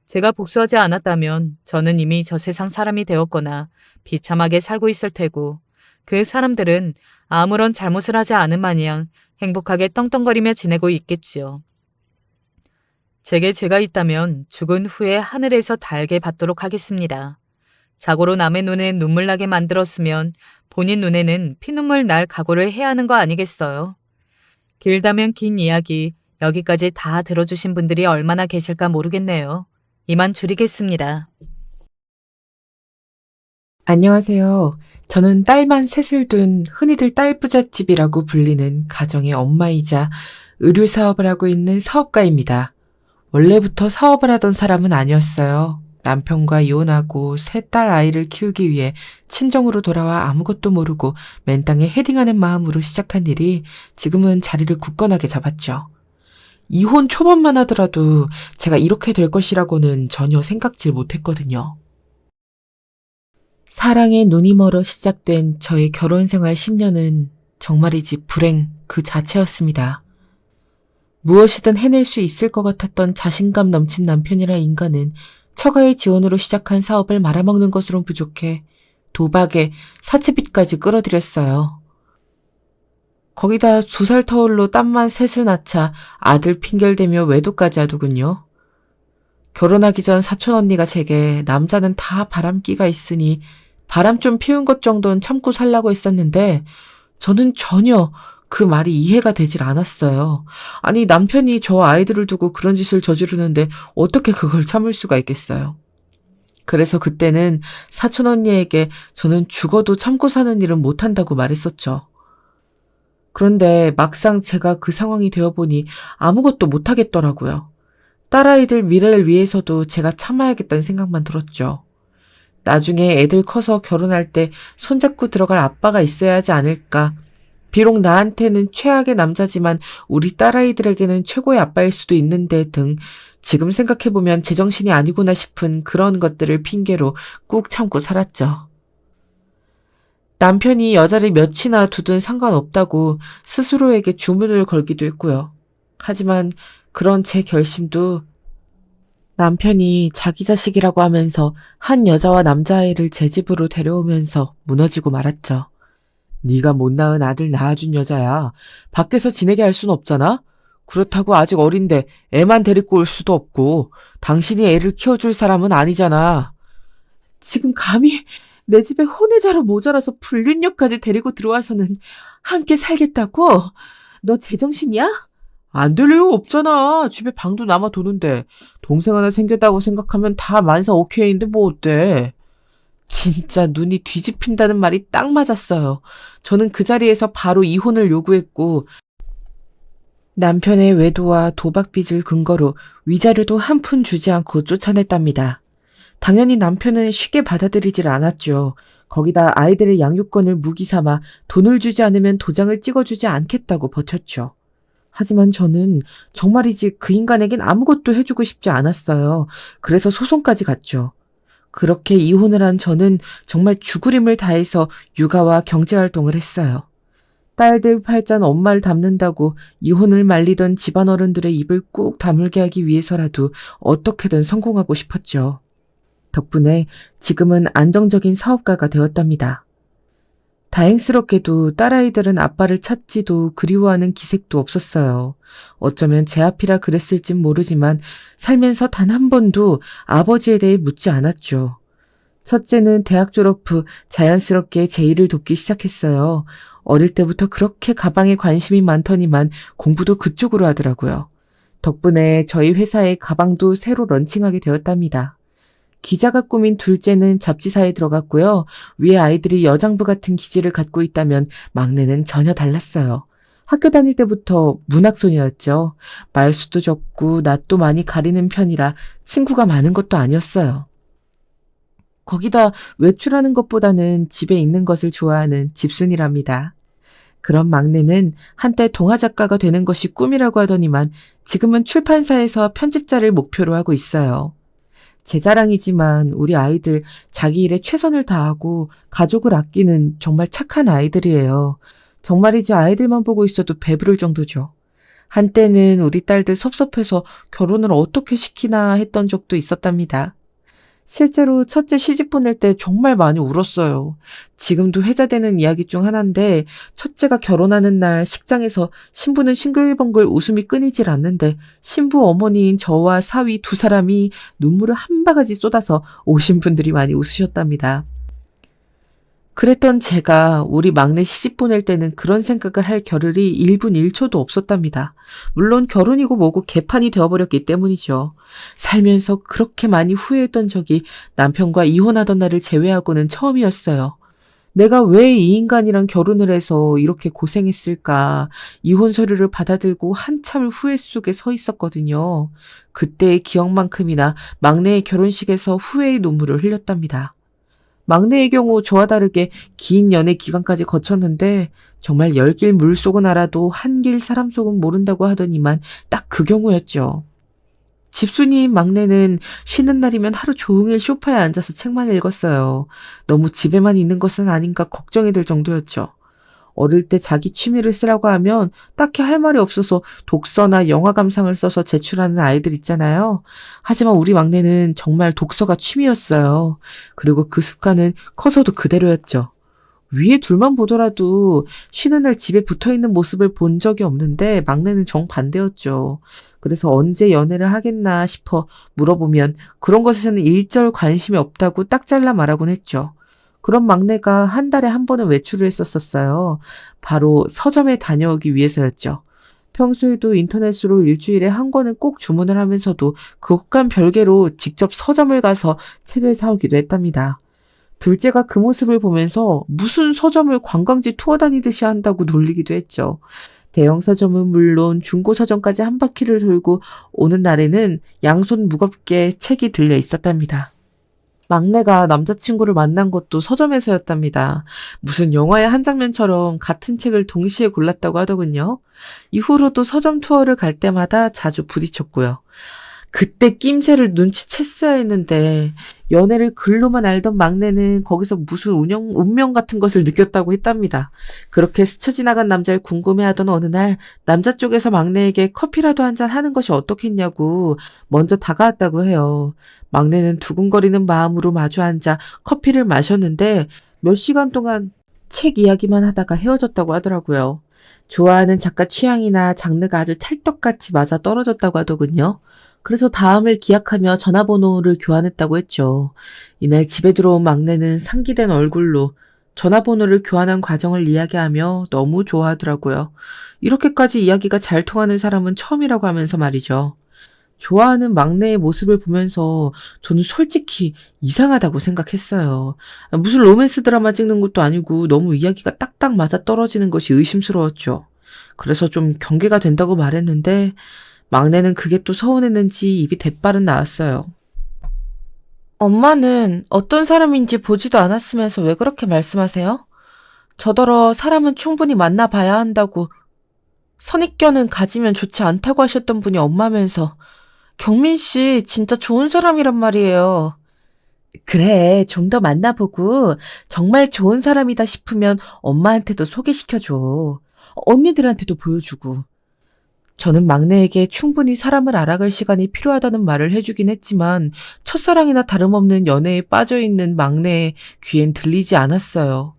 제가 복수하지 않았다면 저는 이미 저 세상 사람이 되었거나 비참하게 살고 있을 테고 그 사람들은 아무런 잘못을 하지 않은 마냥 행복하게 떵떵거리며 지내고 있겠지요. 제게 죄가 있다면 죽은 후에 하늘에서 달게 받도록 하겠습니다. 자고로 남의 눈에 눈물 나게 만들었으면 본인 눈에는 피눈물 날 각오를 해야 하는 거 아니겠어요? 길다면 긴 이야기 여기까지 다 들어주신 분들이 얼마나 계실까 모르겠네요. 이만 줄이겠습니다. 안녕하세요. 저는 딸만 셋을 둔 흔히들 딸부잣집이라고 불리는 가정의 엄마이자 의류 사업을 하고 있는 사업가입니다. 원래부터 사업을 하던 사람은 아니었어요. 남편과 이혼하고 세 딸 아이를 키우기 위해 친정으로 돌아와 아무것도 모르고 맨땅에 헤딩하는 마음으로 시작한 일이 지금은 자리를 굳건하게 잡았죠. 이혼 초반만 하더라도 제가 이렇게 될 것이라고는 전혀 생각질 못했거든요. 사랑에 눈이 멀어 시작된 저의 결혼 생활 10년은 정말이지 불행 그 자체였습니다. 무엇이든 해낼 수 있을 것 같았던 자신감 넘친 남편이라 인간은 처가의 지원으로 시작한 사업을 말아먹는 것으론 부족해 도박에 사채빚까지 끌어들였어요. 거기다 2살 터울로 딸만 셋을 낳자 아들 핑계를 대며 외도까지 하더군요. 결혼하기 전 사촌 언니가 제게 남자는 다 바람기가 있으니 바람 좀 피운 것 정도는 참고 살라고 했었는데 저는 전혀 그 말이 이해가 되질 않았어요. 아니 남편이 저 아이들을 두고 그런 짓을 저지르는데 어떻게 그걸 참을 수가 있겠어요. 그래서 그때는 사촌 언니에게 저는 죽어도 참고 사는 일은 못한다고 말했었죠. 그런데 막상 제가 그 상황이 되어보니 아무것도 못하겠더라고요. 딸아이들 미래를 위해서도 제가 참아야겠다는 생각만 들었죠. 나중에 애들 커서 결혼할 때 손잡고 들어갈 아빠가 있어야 하지 않을까. 비록 나한테는 최악의 남자지만 우리 딸아이들에게는 최고의 아빠일 수도 있는데 등 지금 생각해보면 제정신이 아니구나 싶은 그런 것들을 핑계로 꾹 참고 살았죠. 남편이 여자를 몇이나 두든 상관없다고 스스로에게 주문을 걸기도 했고요. 하지만 그런 제 결심도 남편이 자기 자식이라고 하면서 한 여자와 남자아이를 제 집으로 데려오면서 무너지고 말았죠. 네가 못 낳은 아들 낳아준 여자야. 밖에서 지내게 할 순 없잖아? 그렇다고 아직 어린데 애만 데리고 올 수도 없고 당신이 애를 키워줄 사람은 아니잖아. 지금 감히 내 집에 혼외자로 모자라서 불륜녀까지 데리고 들어와서는 함께 살겠다고? 너 제정신이야? 안 될 이유 없잖아. 집에 방도 남아 도는데. 동생 하나 생겼다고 생각하면 다 만사 오케이인데 뭐 어때? 진짜 눈이 뒤집힌다는 말이 딱 맞았어요. 저는 그 자리에서 바로 이혼을 요구했고, 남편의 외도와 도박 빚을 근거로 위자료도 한 푼 주지 않고 쫓아냈답니다. 당연히 남편은 쉽게 받아들이질 않았죠. 거기다 아이들의 양육권을 무기 삼아 돈을 주지 않으면 도장을 찍어주지 않겠다고 버텼죠. 하지만 저는 정말이지 그 인간에겐 아무것도 해주고 싶지 않았어요. 그래서 소송까지 갔죠. 그렇게 이혼을 한 저는 정말 죽으림을 다해서 육아와 경제활동을 했어요. 딸들 팔잔 엄마를 닮는다고 이혼을 말리던 집안 어른들의 입을 꾹 다물게 하기 위해서라도 어떻게든 성공하고 싶었죠. 덕분에 지금은 안정적인 사업가가 되었답니다. 다행스럽게도 딸아이들은 아빠를 찾지도 그리워하는 기색도 없었어요. 어쩌면 제 앞이라 그랬을진 모르지만 살면서 단 한 번도 아버지에 대해 묻지 않았죠. 첫째는 대학 졸업 후 자연스럽게 제 일을 돕기 시작했어요. 어릴 때부터 그렇게 가방에 관심이 많더니만 공부도 그쪽으로 하더라고요. 덕분에 저희 회사의 가방도 새로 런칭하게 되었답니다. 기자가 꾸민 둘째는 잡지사에 들어갔고요. 위에 아이들이 여장부 같은 기질을 갖고 있다면 막내는 전혀 달랐어요. 학교 다닐 때부터 문학소녀였죠. 말수도 적고 낯도 많이 가리는 편이라 친구가 많은 것도 아니었어요. 거기다 외출하는 것보다는 집에 있는 것을 좋아하는 집순이랍니다. 그런 막내는 한때 동화작가가 되는 것이 꿈이라고 하더니만 지금은 출판사에서 편집자를 목표로 하고 있어요. 제 자랑이지만 우리 아이들 자기 일에 최선을 다하고 가족을 아끼는 정말 착한 아이들이에요. 정말이지 아이들만 보고 있어도 배부를 정도죠. 한때는 우리 딸들 섭섭해서 결혼을 어떻게 시키나 했던 적도 있었답니다. 실제로 첫째 시집 보낼 때 정말 많이 울었어요. 지금도 회자되는 이야기 중 하나인데 첫째가 결혼하는 날 식장에서 신부는 싱글벙글 웃음이 끊이질 않는데 신부 어머니인 저와 사위 두 사람이 눈물을 한 바가지 쏟아서 오신 분들이 많이 웃으셨답니다. 그랬던 제가 우리 막내 시집 보낼 때는 그런 생각을 할 겨를이 1분 1초도 없었답니다. 물론 결혼이고 뭐고 개판이 되어버렸기 때문이죠. 살면서 그렇게 많이 후회했던 적이 남편과 이혼하던 날을 제외하고는 처음이었어요. 내가 왜 이 인간이랑 결혼을 해서 이렇게 고생했을까. 이혼 서류를 받아들고 한참을 후회 속에 서 있었거든요. 그때의 기억만큼이나 막내의 결혼식에서 후회의 눈물을 흘렸답니다. 막내의 경우 저와 다르게 긴 연애 기간까지 거쳤는데 정말 열길 물속은 알아도 한길 사람 속은 모른다고 하더니만 딱 그 경우였죠. 집순이인 막내는 쉬는 날이면 하루 종일 소파에 앉아서 책만 읽었어요. 너무 집에만 있는 것은 아닌가 걱정이 될 정도였죠. 어릴 때 자기 취미를 쓰라고 하면 딱히 할 말이 없어서 독서나 영화 감상을 써서 제출하는 아이들 있잖아요. 하지만 우리 막내는 정말 독서가 취미였어요. 그리고 그 습관은 커서도 그대로였죠. 위에 둘만 보더라도 쉬는 날 집에 붙어있는 모습을 본 적이 없는데 막내는 정반대였죠. 그래서 언제 연애를 하겠나 싶어 물어보면 그런 것에는 일절 관심이 없다고 딱 잘라 말하곤 했죠. 그런 막내가 한 달에 한 번은 외출을 했었어요. 바로 서점에 다녀오기 위해서였죠. 평소에도 인터넷으로 일주일에 한 권은 꼭 주문을 하면서도 그것과는 별개로 직접 서점을 가서 책을 사오기도 했답니다. 둘째가 그 모습을 보면서 무슨 서점을 관광지 투어 다니듯이 한다고 놀리기도 했죠. 대형 서점은 물론 중고 서점까지 한 바퀴를 돌고 오는 날에는 양손 무겁게 책이 들려 있었답니다. 막내가 남자친구를 만난 것도 서점에서였답니다. 무슨 영화의 한 장면처럼 같은 책을 동시에 골랐다고 하더군요. 이후로도 서점 투어를 갈 때마다 자주 부딪혔고요. 그때 낌새를 눈치챘어야 했는데 연애를 글로만 알던 막내는 거기서 무슨 운명 같은 것을 느꼈다고 했답니다. 그렇게 스쳐 지나간 남자를 궁금해하던 어느 날 남자 쪽에서 막내에게 커피라도 한잔 하는 것이 어떻겠냐고 먼저 다가왔다고 해요. 막내는 두근거리는 마음으로 마주 앉아 커피를 마셨는데 몇 시간 동안 책 이야기만 하다가 헤어졌다고 하더라고요. 좋아하는 작가 취향이나 장르가 아주 찰떡같이 맞아 떨어졌다고 하더군요. 그래서 다음을 기약하며 전화번호를 교환했다고 했죠. 이날 집에 들어온 막내는 상기된 얼굴로 전화번호를 교환한 과정을 이야기하며 너무 좋아하더라고요. 이렇게까지 이야기가 잘 통하는 사람은 처음이라고 하면서 말이죠. 좋아하는 막내의 모습을 보면서 저는 솔직히 이상하다고 생각했어요. 무슨 로맨스 드라마 찍는 것도 아니고 너무 이야기가 딱딱 맞아 떨어지는 것이 의심스러웠죠. 그래서 좀 경계가 된다고 말했는데 막내는 그게 또 서운했는지 입이 대빠른 나왔어요. 엄마는 어떤 사람인지 보지도 않았으면서 왜 그렇게 말씀하세요? 저더러 사람은 충분히 만나봐야 한다고 선입견은 가지면 좋지 않다고 하셨던 분이 엄마면서 경민 씨 진짜 좋은 사람이란 말이에요. 그래, 좀 더 만나보고 정말 좋은 사람이다 싶으면 엄마한테도 소개시켜줘. 언니들한테도 보여주고. 저는 막내에게 충분히 사람을 알아갈 시간이 필요하다는 말을 해주긴 했지만 첫사랑이나 다름없는 연애에 빠져있는 막내의 귀엔 들리지 않았어요.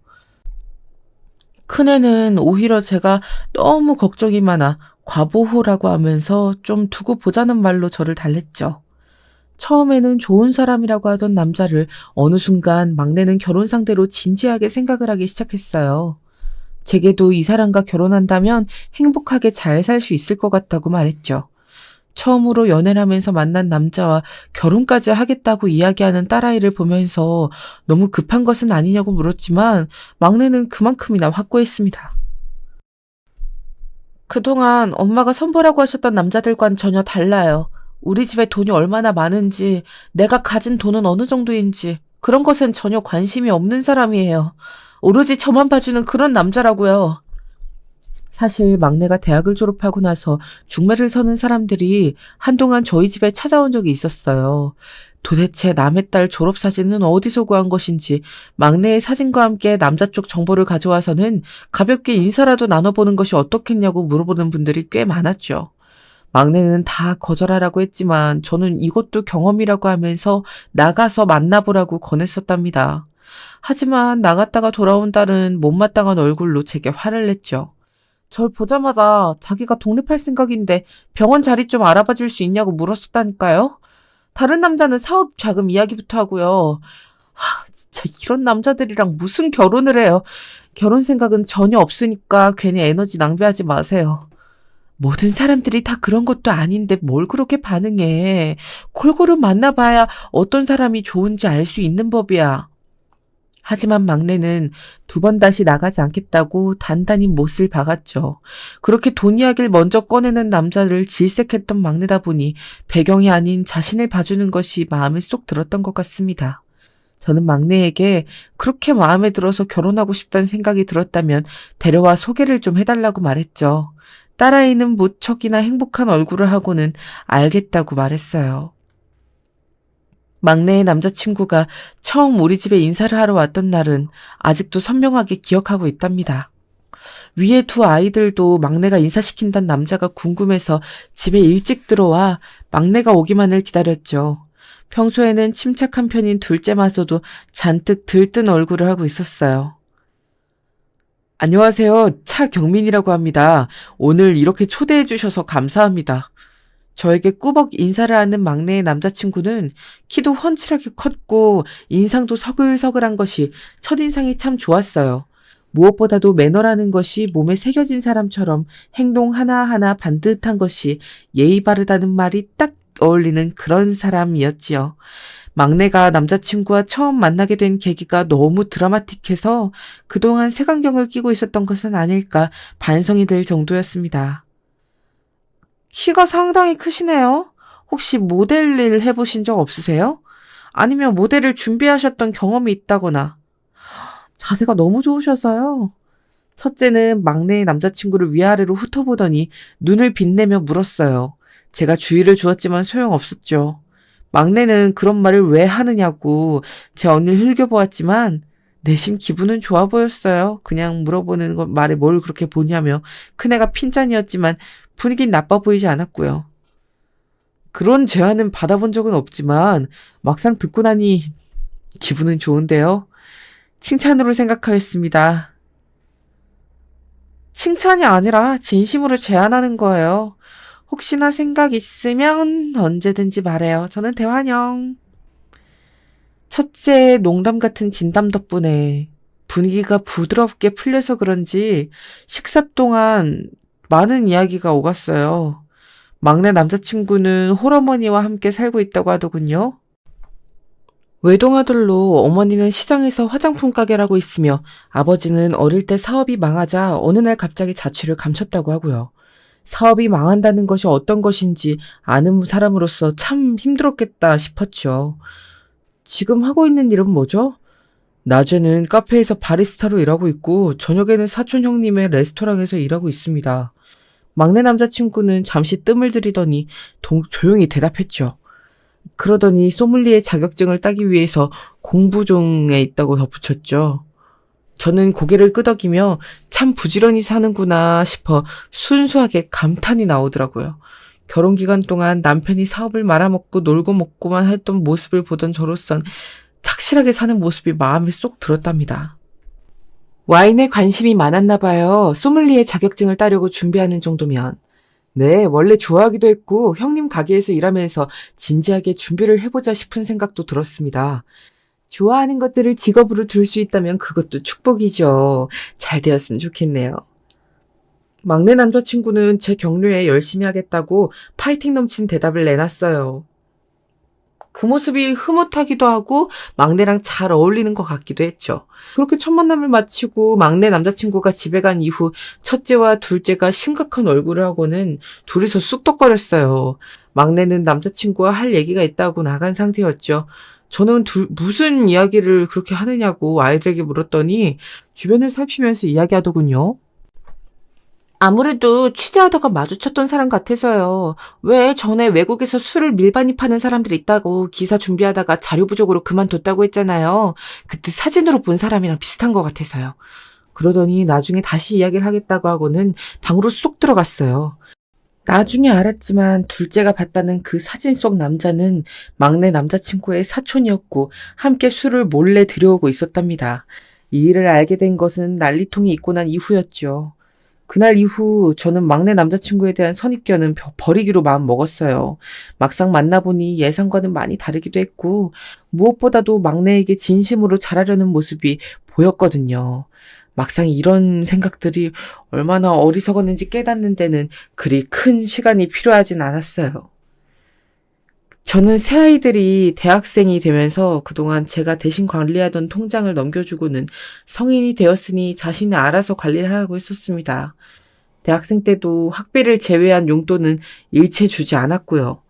큰애는 오히려 제가 너무 걱정이 많아 과보호라고 하면서 좀 두고 보자는 말로 저를 달랬죠. 처음에는 좋은 사람이라고 하던 남자를 어느 순간 막내는 결혼 상대로 진지하게 생각을 하기 시작했어요. 제게도 이 사람과 결혼한다면 행복하게 잘 살 수 있을 것 같다고 말했죠. 처음으로 연애를 하면서 만난 남자와 결혼까지 하겠다고 이야기하는 딸아이를 보면서 너무 급한 것은 아니냐고 물었지만 막내는 그만큼이나 확고했습니다. 그동안 엄마가 선보라고 하셨던 남자들과는 전혀 달라요. 우리 집에 돈이 얼마나 많은지, 내가 가진 돈은 어느 정도인지 그런 것엔 전혀 관심이 없는 사람이에요. 오로지 저만 봐주는 그런 남자라고요. 사실 막내가 대학을 졸업하고 나서 중매를 서는 사람들이 한동안 저희 집에 찾아온 적이 있었어요. 도대체 남의 딸 졸업사진은 어디서 구한 것인지 막내의 사진과 함께 남자 쪽 정보를 가져와서는 가볍게 인사라도 나눠보는 것이 어떻겠냐고 물어보는 분들이 꽤 많았죠. 막내는 다 거절하라고 했지만 저는 이것도 경험이라고 하면서 나가서 만나보라고 권했었답니다. 하지만 나갔다가 돌아온 딸은 못마땅한 얼굴로 제게 화를 냈죠. 절 보자마자 자기가 독립할 생각인데 병원 자리 좀 알아봐 줄 수 있냐고 물었었다니까요. 다른 남자는 사업 자금 이야기부터 하고요. 진짜 이런 남자들이랑 무슨 결혼을 해요. 결혼 생각은 전혀 없으니까 괜히 에너지 낭비하지 마세요. 모든 사람들이 다 그런 것도 아닌데 뭘 그렇게 반응해. 골고루 만나봐야 어떤 사람이 좋은지 알 수 있는 법이야. 하지만 막내는 두 번 다시 나가지 않겠다고 단단히 못을 박았죠. 그렇게 돈 이야기를 먼저 꺼내는 남자를 질색했던 막내다 보니 배경이 아닌 자신을 봐주는 것이 마음에 쏙 들었던 것 같습니다. 저는 막내에게 그렇게 마음에 들어서 결혼하고 싶다는 생각이 들었다면 데려와 소개를 좀 해달라고 말했죠. 딸아이는 무척이나 행복한 얼굴을 하고는 알겠다고 말했어요. 막내의 남자친구가 처음 우리 집에 인사를 하러 왔던 날은 아직도 선명하게 기억하고 있답니다. 위에 두 아이들도 막내가 인사시킨다는 남자가 궁금해서 집에 일찍 들어와 막내가 오기만을 기다렸죠. 평소에는 침착한 편인 둘째마저도 잔뜩 들뜬 얼굴을 하고 있었어요. 안녕하세요. 차경민이라고 합니다. 오늘 이렇게 초대해 주셔서 감사합니다. 저에게 꾸벅 인사를 하는 막내의 남자친구는 키도 훤칠하게 컸고 인상도 서글서글한 것이 첫인상이 참 좋았어요. 무엇보다도 매너라는 것이 몸에 새겨진 사람처럼 행동 하나하나 반듯한 것이 예의 바르다는 말이 딱 어울리는 그런 사람이었지요. 막내가 남자친구와 처음 만나게 된 계기가 너무 드라마틱해서 그동안 색안경을 끼고 있었던 것은 아닐까 반성이 들 정도였습니다. 키가 상당히 크시네요. 혹시 모델 일 해보신 적 없으세요? 아니면 모델을 준비하셨던 경험이 있다거나. 자세가 너무 좋으셔서요. 첫째는 막내의 남자친구를 위아래로 훑어보더니 눈을 빛내며 물었어요. 제가 주의를 주었지만 소용없었죠. 막내는 그런 말을 왜 하느냐고 제 언니를 흘겨보았지만 내심 기분은 좋아 보였어요. 그냥 물어보는 말에 뭘 그렇게 보냐며 큰애가 핀잔이었지만 분위기는 나빠 보이지 않았고요. 그런 제안은 받아본 적은 없지만 막상 듣고 나니 기분은 좋은데요. 칭찬으로 생각하겠습니다. 칭찬이 아니라 진심으로 제안하는 거예요. 혹시나 생각 있으면 언제든지 말해요. 저는 대환영. 첫째의 농담 같은 진담 덕분에 분위기가 부드럽게 풀려서 그런지 식사 동안 많은 이야기가 오갔어요. 막내 남자친구는 홀어머니와 함께 살고 있다고 하더군요. 외동아들로 어머니는 시장에서 화장품 가게를 하고 있으며 아버지는 어릴 때 사업이 망하자 어느 날 갑자기 자취를 감췄다고 하고요. 사업이 망한다는 것이 어떤 것인지 아는 사람으로서 참 힘들었겠다 싶었죠. 지금 하고 있는 일은 뭐죠? 낮에는 카페에서 바리스타로 일하고 있고 저녁에는 사촌 형님의 레스토랑에서 일하고 있습니다. 막내 남자친구는 잠시 뜸을 들이더니 조용히 대답했죠. 그러더니 소믈리에 자격증을 따기 위해서 공부 중에 있다고 덧붙였죠. 저는 고개를 끄덕이며 참 부지런히 사는구나 싶어 순수하게 감탄이 나오더라고요. 결혼 기간 동안 남편이 사업을 말아먹고 놀고 먹고만 했던 모습을 보던 저로선 착실하게 사는 모습이 마음에 쏙 들었답니다. 와인에 관심이 많았나 봐요. 소믈리에 자격증을 따려고 준비하는 정도면. 네, 원래 좋아하기도 했고 형님 가게에서 일하면서 진지하게 준비를 해보자 싶은 생각도 들었습니다. 좋아하는 것들을 직업으로 둘 수 있다면 그것도 축복이죠. 잘 되었으면 좋겠네요. 막내 남자친구는 제 격려에 열심히 하겠다고 파이팅 넘치는 대답을 내놨어요. 그 모습이 흐뭇하기도 하고 막내랑 잘 어울리는 것 같기도 했죠. 그렇게 첫 만남을 마치고 막내 남자친구가 집에 간 이후 첫째와 둘째가 심각한 얼굴을 하고는 둘이서 쑥덕거렸어요. 막내는 남자친구와 할 얘기가 있다고 나간 상태였죠. 저는 무슨 이야기를 그렇게 하느냐고 아이들에게 물었더니 주변을 살피면서 이야기하더군요. 아무래도 취재하다가 마주쳤던 사람 같아서요. 왜 전에 외국에서 술을 밀반입 하는 사람들이 있다고 기사 준비하다가 자료 부족으로 그만뒀다고 했잖아요. 그때 사진으로 본 사람이랑 비슷한 것 같아서요. 그러더니 나중에 다시 이야기를 하겠다고 하고는 방으로 쏙 들어갔어요. 나중에 알았지만 둘째가 봤다는 그 사진 속 남자는 막내 남자친구의 사촌이었고 함께 술을 몰래 들여오고 있었답니다. 이 일을 알게 된 것은 난리통이 있고 난 이후였죠. 그날 이후 저는 막내 남자친구에 대한 선입견은 버리기로 마음 먹었어요. 막상 만나보니 예상과는 많이 다르기도 했고 무엇보다도 막내에게 진심으로 잘하려는 모습이 보였거든요. 막상 이런 생각들이 얼마나 어리석었는지 깨닫는 데는 그리 큰 시간이 필요하진 않았어요. 저는 새아이들이 대학생이 되면서 그동안 제가 대신 관리하던 통장을 넘겨주고는 성인이 되었으니 자신이 알아서 관리를 하라고 했었습니다. 대학생 때도 학비를 제외한 용돈은 일체 주지 않았고요.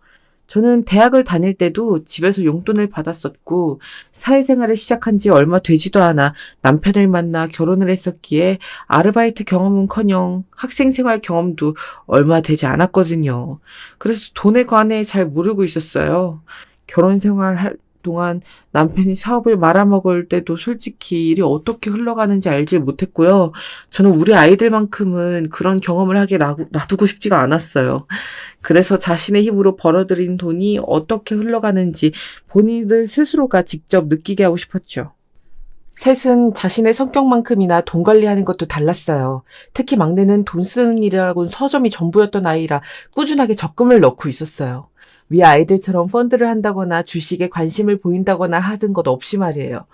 저는 대학을 다닐 때도 집에서 용돈을 받았었고 사회생활을 시작한 지 얼마 되지도 않아 남편을 만나 결혼을 했었기에 아르바이트 경험은커녕 학생생활 경험도 얼마 되지 않았거든요. 그래서 돈에 관해 잘 모르고 있었어요. 결혼생활 할 동안 남편이 사업을 말아먹을 때도 솔직히 일이 어떻게 흘러가는지 알지 못했고요. 저는 우리 아이들만큼은 그런 경험을 하게 놔두고 싶지가 않았어요. 그래서 자신의 힘으로 벌어들인 돈이 어떻게 흘러가는지 본인들 스스로가 직접 느끼게 하고 싶었죠. 셋은 자신의 성격만큼이나 돈 관리하는 것도 달랐어요. 특히 막내는 돈 쓰는 일이라고는 서점이 전부였던 아이라 꾸준하게 적금을 넣고 있었어요. 위 아이들처럼 펀드를 한다거나 주식에 관심을 보인다거나 하던 것 없이 말이에요.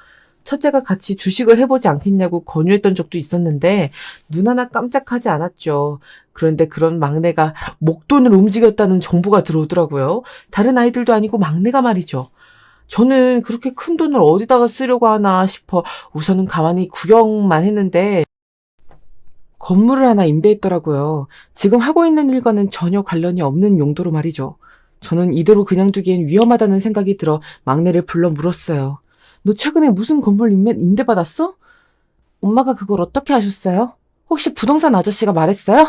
첫째가 같이 주식을 해보지 않겠냐고 권유했던 적도 있었는데 눈 하나 깜짝하지 않았죠. 그런데 그런 막내가 목돈을 움직였다는 정보가 들어오더라고요. 다른 아이들도 아니고 막내가 말이죠. 저는 그렇게 큰 돈을 어디다가 쓰려고 하나 싶어 우선은 가만히 구경만 했는데 건물을 하나 임대했더라고요. 지금 하고 있는 일과는 전혀 관련이 없는 용도로 말이죠. 저는 이대로 그냥 두기엔 위험하다는 생각이 들어 막내를 불러 물었어요. 너 최근에 무슨 건물 임대받았어? 엄마가 그걸 어떻게 아셨어요? 혹시 부동산 아저씨가 말했어요?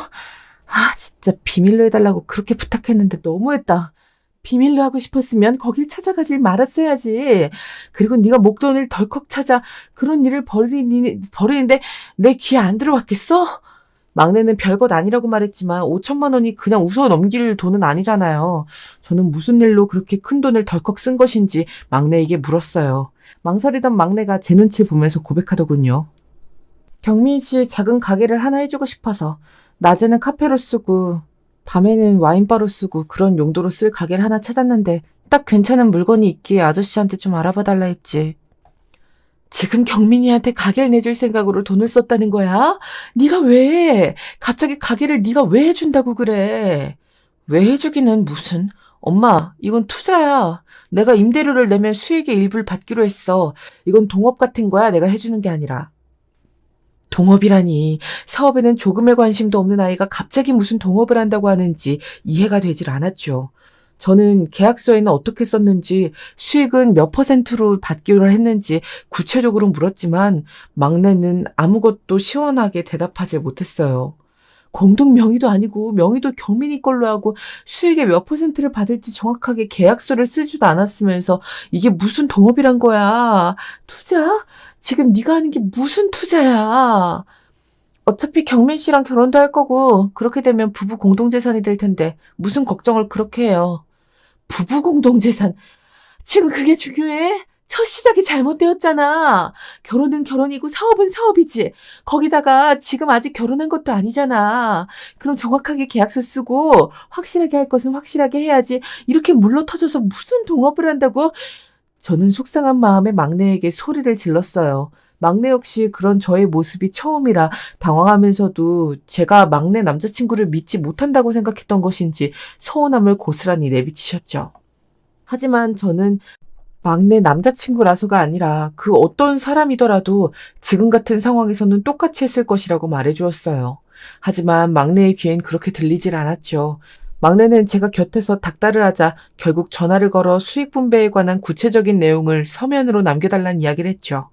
진짜 비밀로 해달라고 그렇게 부탁했는데 너무했다. 비밀로 하고 싶었으면 거길 찾아가지 말았어야지. 그리고 네가 목돈을 덜컥 찾아 그런 일을 벌이는데 내 귀에 안 들어왔겠어? 막내는 별것 아니라고 말했지만 5천만 원이 그냥 웃어 넘길 돈은 아니잖아요. 저는 무슨 일로 그렇게 큰 돈을 덜컥 쓴 것인지 막내에게 물었어요. 망설이던 막내가 제 눈치를 보면서 고백하더군요. 경민 씨 작은 가게를 하나 해주고 싶어서 낮에는 카페로 쓰고 밤에는 와인바로 쓰고 그런 용도로 쓸 가게를 하나 찾았는데 딱 괜찮은 물건이 있기에 아저씨한테 좀 알아봐 달라 했지. 지금 경민이한테 가게를 내줄 생각으로 돈을 썼다는 거야? 네가 왜? 갑자기 가게를 네가 왜 해준다고 그래? 왜 해주기는 무슨. 엄마, 이건 투자야. 내가 임대료를 내면 수익의 일부를 받기로 했어. 이건 동업 같은 거야. 내가 해주는 게 아니라. 동업이라니. 사업에는 조금의 관심도 없는 아이가 갑자기 무슨 동업을 한다고 하는지 이해가 되질 않았죠. 저는 계약서에는 어떻게 썼는지, 수익은 몇 %로 받기로 했는지 구체적으로 물었지만 막내는 아무것도 시원하게 대답하지 못했어요. 공동 명의도 아니고 명의도 경민이 걸로 하고 수익의 몇 %를 받을지 정확하게 계약서를 쓰지도 않았으면서 이게 무슨 동업이란 거야. 투자? 지금 네가 하는 게 무슨 투자야. 어차피 경민 씨랑 결혼도 할 거고 그렇게 되면 부부 공동재산이 될 텐데 무슨 걱정을 그렇게 해요. 부부 공동재산. 지금 그게 중요해? 첫 시작이 잘못되었잖아. 결혼은 결혼이고 사업은 사업이지. 거기다가 지금 아직 결혼한 것도 아니잖아. 그럼 정확하게 계약서 쓰고 확실하게 할 것은 확실하게 해야지. 이렇게 물러터져서 무슨 동업을 한다고? 저는 속상한 마음에 막내에게 소리를 질렀어요. 막내 역시 그런 저의 모습이 처음이라 당황하면서도 제가 막내 남자친구를 믿지 못한다고 생각했던 것인지 서운함을 고스란히 내비치셨죠. 하지만 저는 막내 남자친구라서가 아니라 그 어떤 사람이더라도 지금 같은 상황에서는 똑같이 했을 것이라고 말해주었어요. 하지만 막내의 귀엔 그렇게 들리질 않았죠. 막내는 제가 곁에서 닥달을 하자 결국 전화를 걸어 수익 분배에 관한 구체적인 내용을 서면으로 남겨달라는 이야기를 했죠.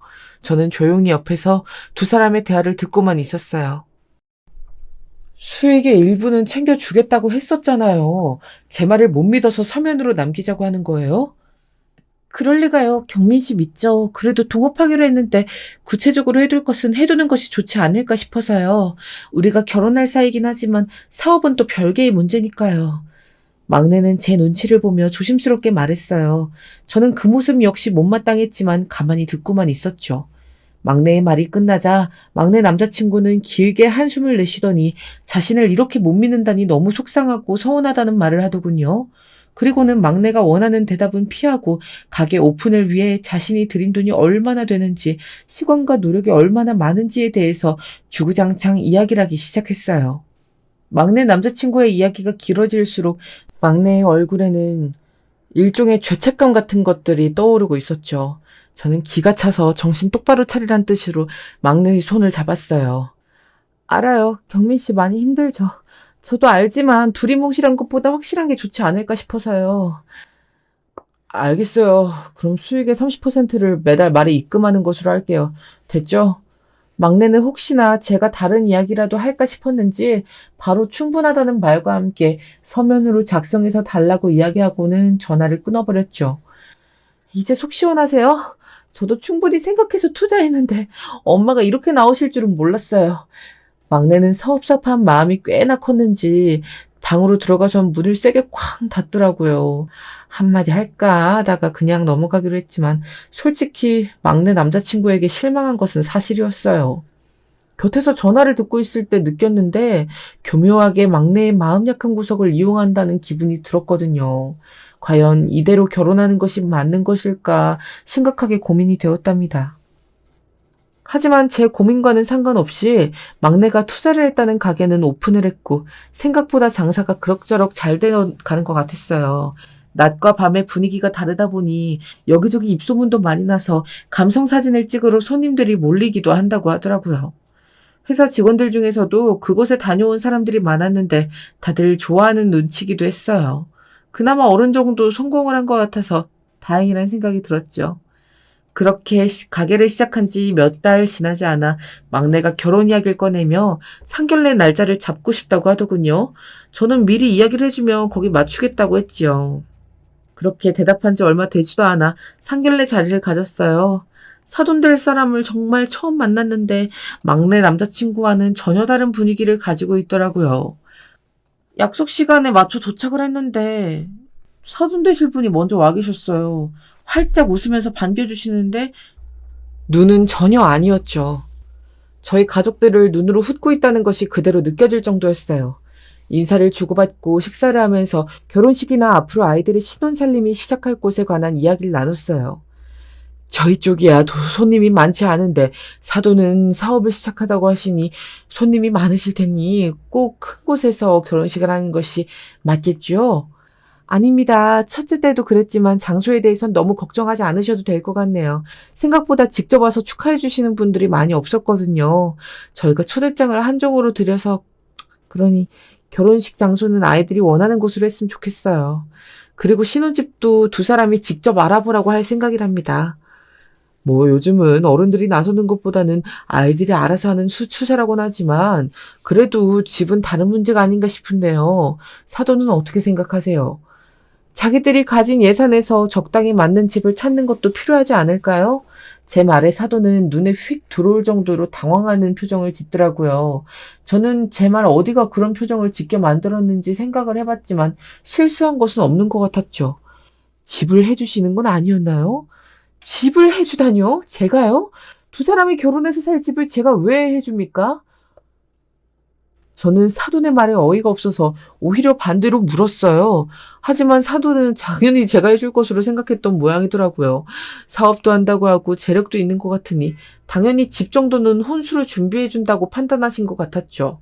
저는 조용히 옆에서 두 사람의 대화를 듣고만 있었어요. 수익의 일부는 챙겨주겠다고 했었잖아요. 제 말을 못 믿어서 서면으로 남기자고 하는 거예요? 그럴 리가요. 경민 씨 믿죠. 그래도 동업하기로 했는데 구체적으로 해둘 것은 해두는 것이 좋지 않을까 싶어서요. 우리가 결혼할 사이긴 하지만 사업은 또 별개의 문제니까요. 막내는 제 눈치를 보며 조심스럽게 말했어요. 저는 그 모습 역시 못마땅했지만 가만히 듣고만 있었죠. 막내의 말이 끝나자 막내 남자친구는 길게 한숨을 내쉬더니 자신을 이렇게 못 믿는다니 너무 속상하고 서운하다는 말을 하더군요. 그리고는 막내가 원하는 대답은 피하고 가게 오픈을 위해 자신이 들인 돈이 얼마나 되는지, 시간과 노력이 얼마나 많은지에 대해서 주구장창 이야기를 하기 시작했어요. 막내 남자친구의 이야기가 길어질수록 막내의 얼굴에는 일종의 죄책감 같은 것들이 떠오르고 있었죠. 저는 기가 차서 정신 똑바로 차리란 뜻으로 막내의 손을 잡았어요. 알아요. 경민 씨 많이 힘들죠. 저도 알지만 둘이 뭉실한 것보다 확실한 게 좋지 않을까 싶어서요. 알겠어요. 그럼 수익의 30%를 매달 말에 입금하는 것으로 할게요. 됐죠? 막내는 혹시나 제가 다른 이야기라도 할까 싶었는지 바로 충분하다는 말과 함께 서면으로 작성해서 달라고 이야기하고는 전화를 끊어버렸죠. 이제 속 시원하세요? 저도 충분히 생각해서 투자했는데 엄마가 이렇게 나오실 줄은 몰랐어요. 막내는 섭섭한 마음이 꽤나 컸는지 방으로 들어가서 문을 세게 쾅 닫더라고요. 한마디 할까 하다가 그냥 넘어가기로 했지만 솔직히 막내 남자친구에게 실망한 것은 사실이었어요. 곁에서 전화를 듣고 있을 때 느꼈는데 교묘하게 막내의 마음 약한 구석을 이용한다는 기분이 들었거든요. 과연 이대로 결혼하는 것이 맞는 것일까 심각하게 고민이 되었답니다. 하지만 제 고민과는 상관없이 막내가 투자를 했다는 가게는 오픈을 했고 생각보다 장사가 그럭저럭 잘 되어가는 것 같았어요. 낮과 밤의 분위기가 다르다 보니 여기저기 입소문도 많이 나서 감성사진을 찍으러 손님들이 몰리기도 한다고 하더라고요. 회사 직원들 중에서도 그곳에 다녀온 사람들이 많았는데 다들 좋아하는 눈치기도 했어요. 그나마 어른 정도 성공을 한 것 같아서 다행이라는 생각이 들었죠. 그렇게 가게를 시작한 지 몇 달 지나지 않아 막내가 결혼 이야기를 꺼내며 상견례 날짜를 잡고 싶다고 하더군요. 저는 미리 이야기를 해주면 거기 맞추겠다고 했지요. 그렇게 대답한 지 얼마 되지도 않아 상견례 자리를 가졌어요. 사돈될 사람을 정말 처음 만났는데 막내 남자친구와는 전혀 다른 분위기를 가지고 있더라고요. 약속 시간에 맞춰 도착을 했는데 사돈 되실 분이 먼저 와 계셨어요. 활짝 웃으면서 반겨주시는데 눈은 전혀 아니었죠. 저희 가족들을 눈으로 훑고 있다는 것이 그대로 느껴질 정도였어요. 인사를 주고받고 식사를 하면서 결혼식이나 앞으로 아이들의 신혼살림이 시작할 곳에 관한 이야기를 나눴어요. 저희 쪽이야 손님이 많지 않은데 사돈은 사업을 시작하다고 하시니 손님이 많으실 테니 꼭 큰 곳에서 결혼식을 하는 것이 맞겠죠? 아닙니다. 첫째 때도 그랬지만 장소에 대해선 너무 걱정하지 않으셔도 될 것 같네요. 생각보다 직접 와서 축하해 주시는 분들이 많이 없었거든요. 저희가 초대장을 한정으로 드려서 그러니 결혼식 장소는 아이들이 원하는 곳으로 했으면 좋겠어요. 그리고 신혼집도 두 사람이 직접 알아보라고 할 생각이랍니다. 뭐 요즘은 어른들이 나서는 것보다는 아이들이 알아서 하는 추세라곤 하지만 그래도 집은 다른 문제가 아닌가 싶은데요. 사돈은 어떻게 생각하세요? 자기들이 가진 예산에서 적당히 맞는 집을 찾는 것도 필요하지 않을까요? 제 말에 사돈은 눈에 휙 들어올 정도로 당황하는 표정을 짓더라고요. 저는 제 말 어디가 그런 표정을 짓게 만들었는지 생각을 해봤지만 실수한 것은 없는 것 같았죠. 집을 해주시는 건 아니었나요? 집을 해주다뇨? 제가요? 두 사람이 결혼해서 살 집을 제가 왜 해줍니까? 저는 사돈의 말에 어이가 없어서 오히려 반대로 물었어요. 하지만 사돈은 당연히 제가 해줄 것으로 생각했던 모양이더라고요. 사업도 한다고 하고 재력도 있는 것 같으니 당연히 집 정도는 혼수로 준비해준다고 판단하신 것 같았죠.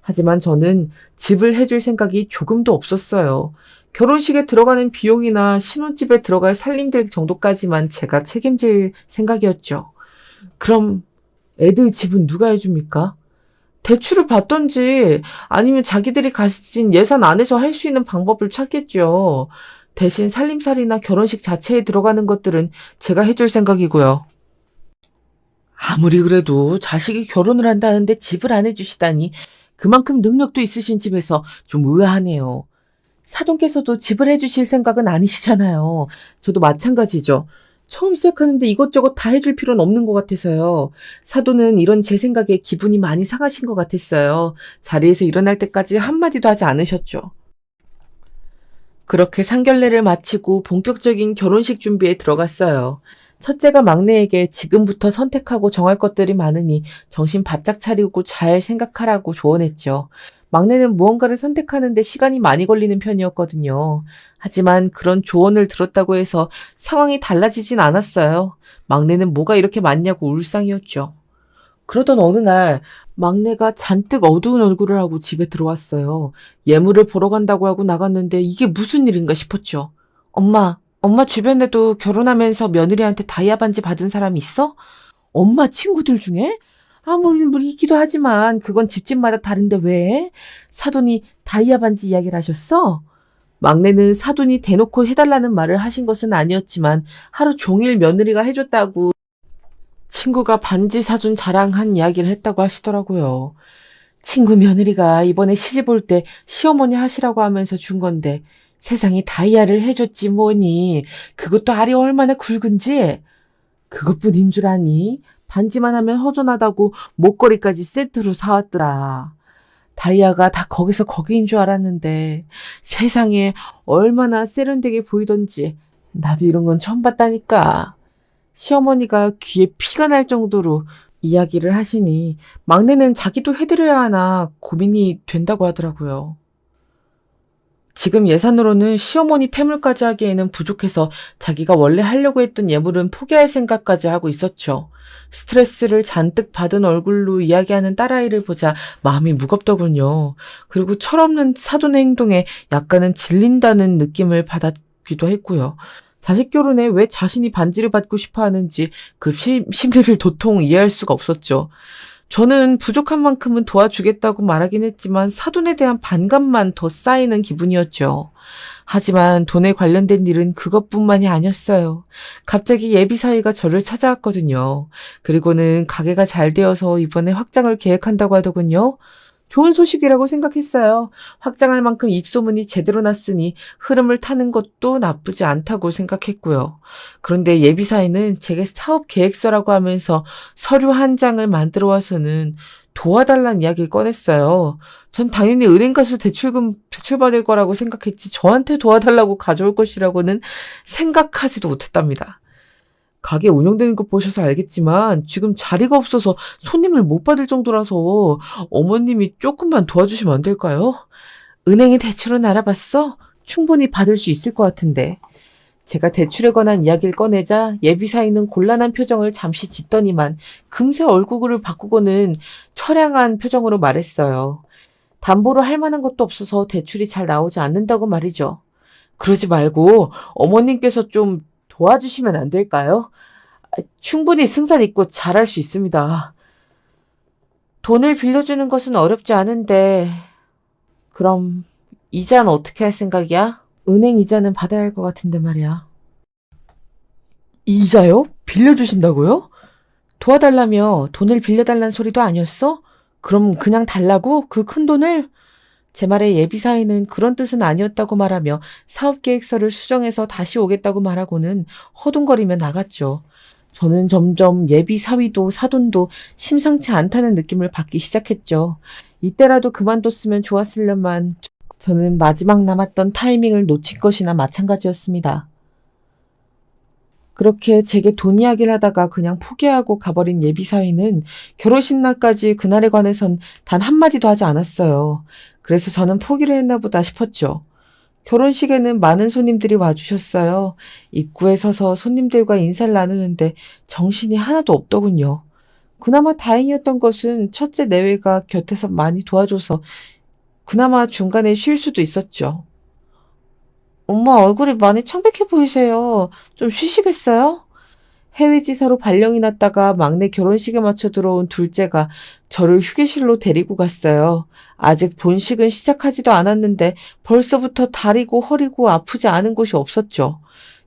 하지만 저는 집을 해줄 생각이 조금도 없었어요. 결혼식에 들어가는 비용이나 신혼집에 들어갈 살림들 정도까지만 제가 책임질 생각이었죠. 그럼 애들 집은 누가 해줍니까? 대출을 받던지 아니면 자기들이 가진 예산 안에서 할 수 있는 방법을 찾겠죠. 대신 살림살이나 결혼식 자체에 들어가는 것들은 제가 해줄 생각이고요. 아무리 그래도 자식이 결혼을 한다는데 집을 안 해주시다니 그만큼 능력도 있으신 집에서 좀 의아하네요. 사돈께서도 집을 해주실 생각은 아니시잖아요. 저도 마찬가지죠. 처음 시작하는데 이것저것 다 해줄 필요는 없는 것 같아서요. 사돈은 이런 제 생각에 기분이 많이 상하신 것 같았어요. 자리에서 일어날 때까지 한마디도 하지 않으셨죠. 그렇게 상견례를 마치고 본격적인 결혼식 준비에 들어갔어요. 첫째가 막내에게 지금부터 선택하고 정할 것들이 많으니 정신 바짝 차리고 잘 생각하라고 조언했죠. 막내는 무언가를 선택하는데 시간이 많이 걸리는 편이었거든요. 하지만 그런 조언을 들었다고 해서 상황이 달라지진 않았어요. 막내는 뭐가 이렇게 많냐고 울상이었죠. 그러던 어느 날 막내가 잔뜩 어두운 얼굴을 하고 집에 들어왔어요. 예물을 보러 간다고 하고 나갔는데 이게 무슨 일인가 싶었죠. 엄마 주변에도 결혼하면서 며느리한테 다이아 반지 받은 사람이 있어? 엄마 친구들 중에? 뭐 있기도 하지만 그건 집집마다 다른데 왜? 사돈이 다이아 반지 이야기를 하셨어? 막내는 사돈이 대놓고 해달라는 말을 하신 것은 아니었지만 하루 종일 며느리가 해줬다고 친구가 반지 사준 자랑한 이야기를 했다고 하시더라고요. 친구 며느리가 이번에 시집 올 때 시어머니 하시라고 하면서 준 건데 세상에 다이아를 해줬지 뭐니. 그것도 알이 얼마나 굵은지. 그것뿐인 줄 아니? 반지만 하면 허전하다고 목걸이까지 세트로 사왔더라. 다이아가 다 거기서 거기인 줄 알았는데 세상에 얼마나 세련되게 보이던지 나도 이런 건 처음 봤다니까. 시어머니가 귀에 피가 날 정도로 이야기를 하시니 막내는 자기도 해드려야 하나 고민이 된다고 하더라고요. 지금 예산으로는 시어머니 패물까지 하기에는 부족해서 자기가 원래 하려고 했던 예물은 포기할 생각까지 하고 있었죠. 스트레스를 잔뜩 받은 얼굴로 이야기하는 딸아이를 보자 마음이 무겁더군요. 그리고 철없는 사돈의 행동에 약간은 질린다는 느낌을 받았기도 했고요. 자식 결혼에 왜 자신이 반지를 받고 싶어 하는지 그 심리를 도통 이해할 수가 없었죠. 저는 부족한 만큼은 도와주겠다고 말하긴 했지만 사돈에 대한 반감만 더 쌓이는 기분이었죠. 하지만 돈에 관련된 일은 그것뿐만이 아니었어요. 갑자기 예비사위가 저를 찾아왔거든요. 그리고는 가게가 잘 되어서 이번에 확장을 계획한다고 하더군요. 좋은 소식이라고 생각했어요. 확장할 만큼 입소문이 제대로 났으니 흐름을 타는 것도 나쁘지 않다고 생각했고요. 그런데 예비사위는 제게 사업 계획서라고 하면서 서류 한 장을 만들어 와서는 도와달라는 이야기를 꺼냈어요. 전 당연히 은행 가서 대출받을 거라고 생각했지 저한테 도와달라고 가져올 것이라고는 생각하지도 못했답니다. 가게 운영되는 거 보셔서 알겠지만 지금 자리가 없어서 손님을 못 받을 정도라서 어머님이 조금만 도와주시면 안 될까요? 은행에 대출은 알아봤어? 충분히 받을 수 있을 것 같은데. 제가 대출에 관한 이야기를 꺼내자 예비사위는 곤란한 표정을 잠시 짓더니만 금세 얼굴을 바꾸고는 처량한 표정으로 말했어요. 담보로 할 만한 것도 없어서 대출이 잘 나오지 않는다고 말이죠. 그러지 말고 어머님께서 좀 도와주시면 안 될까요? 충분히 승산 있고 잘할 수 있습니다. 돈을 빌려주는 것은 어렵지 않은데, 그럼 이자는 어떻게 할 생각이야? 은행 이자는 받아야 할 것 같은데 말이야. 이자요? 빌려주신다고요? 도와달라며 돈을 빌려달란 소리도 아니었어? 그럼 그냥 달라고? 그 큰 돈을? 제 말에 예비사위는 그런 뜻은 아니었다고 말하며 사업계획서를 수정해서 다시 오겠다고 말하고는 허둥거리며 나갔죠. 저는 점점 예비사위도 사돈도 심상치 않다는 느낌을 받기 시작했죠. 이때라도 그만뒀으면 좋았으련만 저는 마지막 남았던 타이밍을 놓친 것이나 마찬가지였습니다. 그렇게 제게 돈 이야기를 하다가 그냥 포기하고 가버린 예비사위는 결혼식 날까지 그날에 관해선 단 한마디도 하지 않았어요. 그래서 저는 포기를 했나 보다 싶었죠. 결혼식에는 많은 손님들이 와주셨어요. 입구에 서서 손님들과 인사를 나누는데 정신이 하나도 없더군요. 그나마 다행이었던 것은 첫째 내외가 곁에서 많이 도와줘서 그나마 중간에 쉴 수도 있었죠. 엄마 얼굴이 많이 창백해 보이세요. 좀 쉬시겠어요? 해외 지사로 발령이 났다가 막내 결혼식에 맞춰 들어온 둘째가 저를 휴게실로 데리고 갔어요. 아직 본식은 시작하지도 않았는데 벌써부터 다리고 허리고 아프지 않은 곳이 없었죠.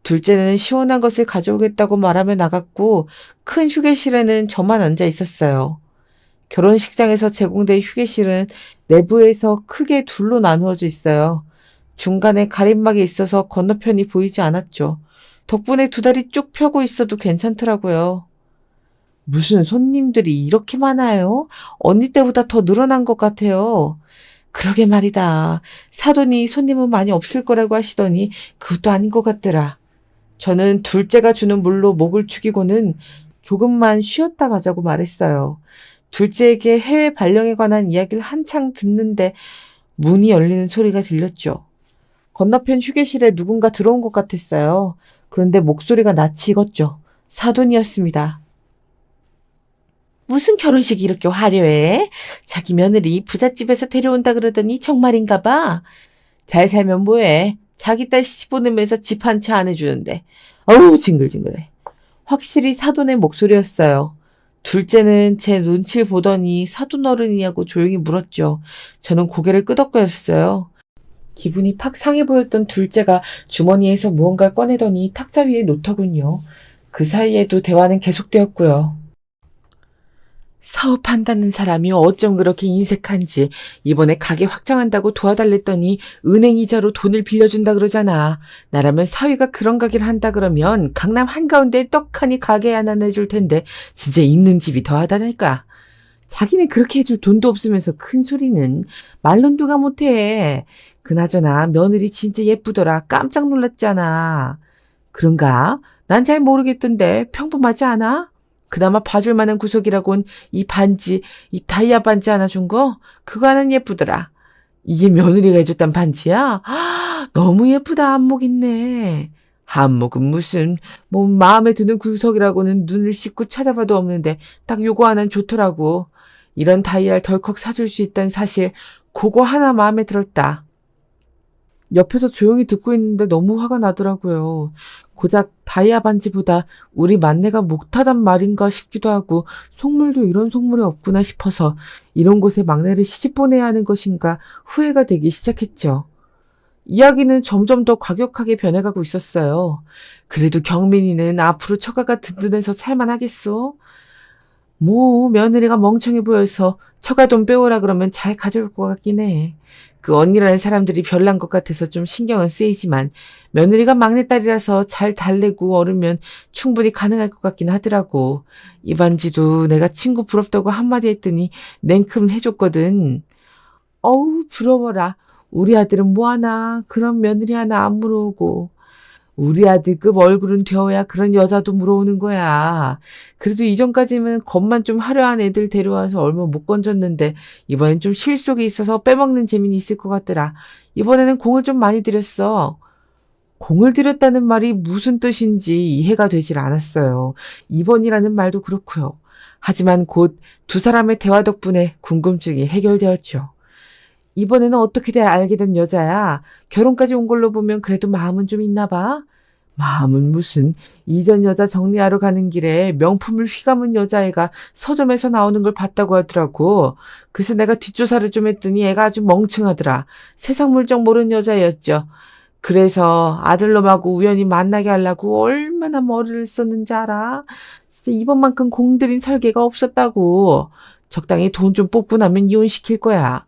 둘째는 시원한 것을 가져오겠다고 말하며 나갔고 큰 휴게실에는 저만 앉아 있었어요. 결혼식장에서 제공된 휴게실은 내부에서 크게 둘로 나누어져 있어요. 중간에 가림막이 있어서 건너편이 보이지 않았죠. 덕분에 두 다리 쭉 펴고 있어도 괜찮더라고요. 무슨 손님들이 이렇게 많아요? 언니 때보다 더 늘어난 것 같아요. 그러게 말이다. 사돈이 손님은 많이 없을 거라고 하시더니 그것도 아닌 것 같더라. 저는 둘째가 주는 물로 목을 축이고는 조금만 쉬었다 가자고 말했어요. 둘째에게 해외 발령에 관한 이야기를 한창 듣는데 문이 열리는 소리가 들렸죠. 건너편 휴게실에 누군가 들어온 것 같았어요. 그런데 목소리가 낯이 익었죠. 사돈이었습니다. 무슨 결혼식이 이렇게 화려해? 자기 며느리 부잣집에서 데려온다 그러더니 정말인가 봐. 잘 살면 뭐해? 자기 딸 시집 보내면서 집 한 채 안 해주는데. 어우 징글징글해. 확실히 사돈의 목소리였어요. 둘째는 제 눈치를 보더니 사돈 어른이냐고 조용히 물었죠. 저는 고개를 끄덕거렸어요. 기분이 팍 상해 보였던 둘째가 주머니에서 무언가를 꺼내더니 탁자 위에 놓더군요. 그 사이에도 대화는 계속되었고요. 사업한다는 사람이 어쩜 그렇게 인색한지 이번에 가게 확장한다고 도와달랬더니 은행 이자로 돈을 빌려준다 그러잖아. 나라면 사위가 그런 가게를 한다 그러면 강남 한가운데 떡하니 가게 하나 내줄 텐데 진짜 있는 집이 더하다니까. 자기는 그렇게 해줄 돈도 없으면서 큰 소리는 말론 누가 못해. 그나저나 며느리 진짜 예쁘더라. 깜짝 놀랐잖아. 그런가? 난 잘 모르겠던데 평범하지 않아? 그나마 봐줄 만한 구석이라곤 이 반지, 이 다이아 반지 하나 준 거? 그거 하나는 예쁘더라. 이게 며느리가 해줬단 반지야? 너무 예쁘다. 안목 있네. 안목은 무슨 뭐 마음에 드는 구석이라고는 눈을 씻고 찾아봐도 없는데 딱 요거 하나는 좋더라고. 이런 다이아를 덜컥 사줄 수 있다는 사실 그거 하나 마음에 들었다. 옆에서 조용히 듣고 있는데 너무 화가 나더라고요. 고작 다이아 반지보다 우리 만내가 못하단 말인가 싶기도 하고 속물도 이런 속물이 없구나 싶어서 이런 곳에 막내를 시집 보내야 하는 것인가 후회가 되기 시작했죠. 이야기는 점점 더 과격하게 변해가고 있었어요. 그래도 경민이는 앞으로 처가가 든든해서 살만하겠어? 뭐 며느리가 멍청해 보여서 처가 돈 빼오라 그러면 잘 가져올 것 같긴 해. 그 언니라는 사람들이 별난 것 같아서 좀 신경은 쓰이지만 며느리가 막내딸이라서 잘 달래고 어르면 충분히 가능할 것 같긴 하더라고. 이 반지도 내가 친구 부럽다고 한마디 했더니 냉큼 해줬거든. 어우 부러워라. 우리 아들은 뭐하나 그런 며느리 하나 안 물어오고. 우리 아들급 얼굴은 되어야 그런 여자도 물어오는 거야. 그래도 이전까지는 겉만 좀 화려한 애들 데려와서 얼마 못 건졌는데 이번엔 좀 실속이 있어서 빼먹는 재미는 있을 것 같더라. 이번에는 공을 좀 많이 들였어. 공을 들였다는 말이 무슨 뜻인지 이해가 되질 않았어요. 이번이라는 말도 그렇고요. 하지만 곧 두 사람의 대화 덕분에 궁금증이 해결되었죠. 이번에는 어떻게 돼 알게 된 여자야? 결혼까지 온 걸로 보면 그래도 마음은 좀 있나 봐? 마음은 무슨, 이전 여자 정리하러 가는 길에 명품을 휘감은 여자애가 서점에서 나오는 걸 봤다고 하더라고. 그래서 내가 뒷조사를 좀 했더니 애가 아주 멍청하더라. 세상 물정 모르는 여자였죠. 그래서 아들놈하고 우연히 만나게 하려고 얼마나 머리를 썼는지 알아? 진짜 이번만큼 공들인 설계가 없었다고. 적당히 돈 좀 뽑고 나면 이혼시킬 거야.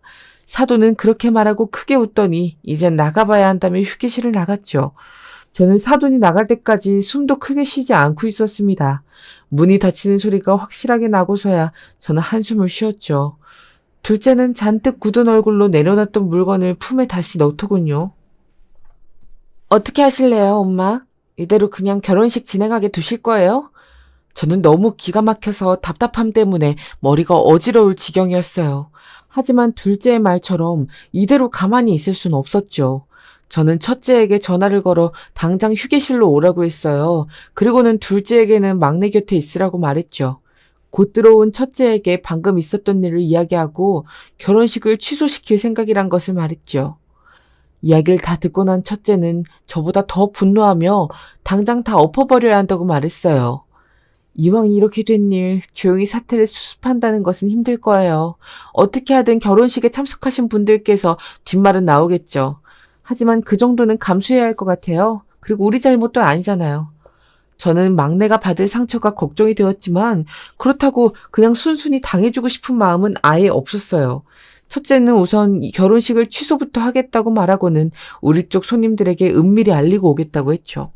사돈은 그렇게 말하고 크게 웃더니 이젠 나가봐야 한다며 휴게실을 나갔죠. 저는 사돈이 나갈 때까지 숨도 크게 쉬지 않고 있었습니다. 문이 닫히는 소리가 확실하게 나고서야 저는 한숨을 쉬었죠. 둘째는 잔뜩 굳은 얼굴로 내려놨던 물건을 품에 다시 넣더군요. 어떻게 하실래요, 엄마? 이대로 그냥 결혼식 진행하게 두실 거예요? 저는 너무 기가 막혀서 답답함 때문에 머리가 어지러울 지경이었어요. 하지만 둘째의 말처럼 이대로 가만히 있을 순 없었죠. 저는 첫째에게 전화를 걸어 당장 휴게실로 오라고 했어요. 그리고는 둘째에게는 막내 곁에 있으라고 말했죠. 곧 들어온 첫째에게 방금 있었던 일을 이야기하고 결혼식을 취소시킬 생각이란 것을 말했죠. 이야기를 다 듣고 난 첫째는 저보다 더 분노하며 당장 다 엎어버려야 한다고 말했어요. 이왕 이렇게 된 일 조용히 사태를 수습한다는 것은 힘들 거예요. 어떻게 하든 결혼식에 참석하신 분들께서 뒷말은 나오겠죠. 하지만 그 정도는 감수해야 할 것 같아요. 그리고 우리 잘못도 아니잖아요. 저는 막내가 받을 상처가 걱정이 되었지만 그렇다고 그냥 순순히 당해주고 싶은 마음은 아예 없었어요. 첫째는 우선 결혼식을 취소부터 하겠다고 말하고는 우리 쪽 손님들에게 은밀히 알리고 오겠다고 했죠.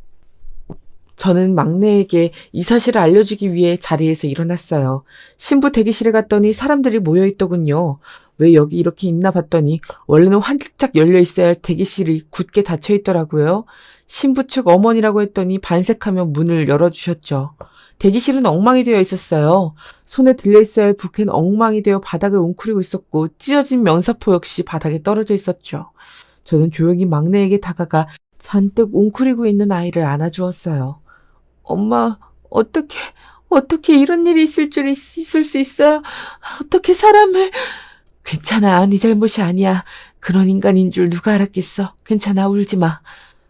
저는 막내에게 이 사실을 알려주기 위해 자리에서 일어났어요. 신부 대기실에 갔더니 사람들이 모여있더군요. 왜 여기 이렇게 있나 봤더니 원래는 활짝 열려 있어야 할 대기실이 굳게 닫혀 있더라고요. 신부 측 어머니라고 했더니 반색하며 문을 열어주셨죠. 대기실은 엉망이 되어 있었어요. 손에 들려 있어야 할 부케는 엉망이 되어 바닥을 웅크리고 있었고 찢어진 명사포 역시 바닥에 떨어져 있었죠. 저는 조용히 막내에게 다가가 잔뜩 웅크리고 있는 아이를 안아주었어요. 엄마, 어떻게 이런 일이 있을 수 있어요? 어떻게 사람을... 괜찮아, 네 잘못이 아니야. 그런 인간인 줄 누가 알았겠어. 괜찮아, 울지 마.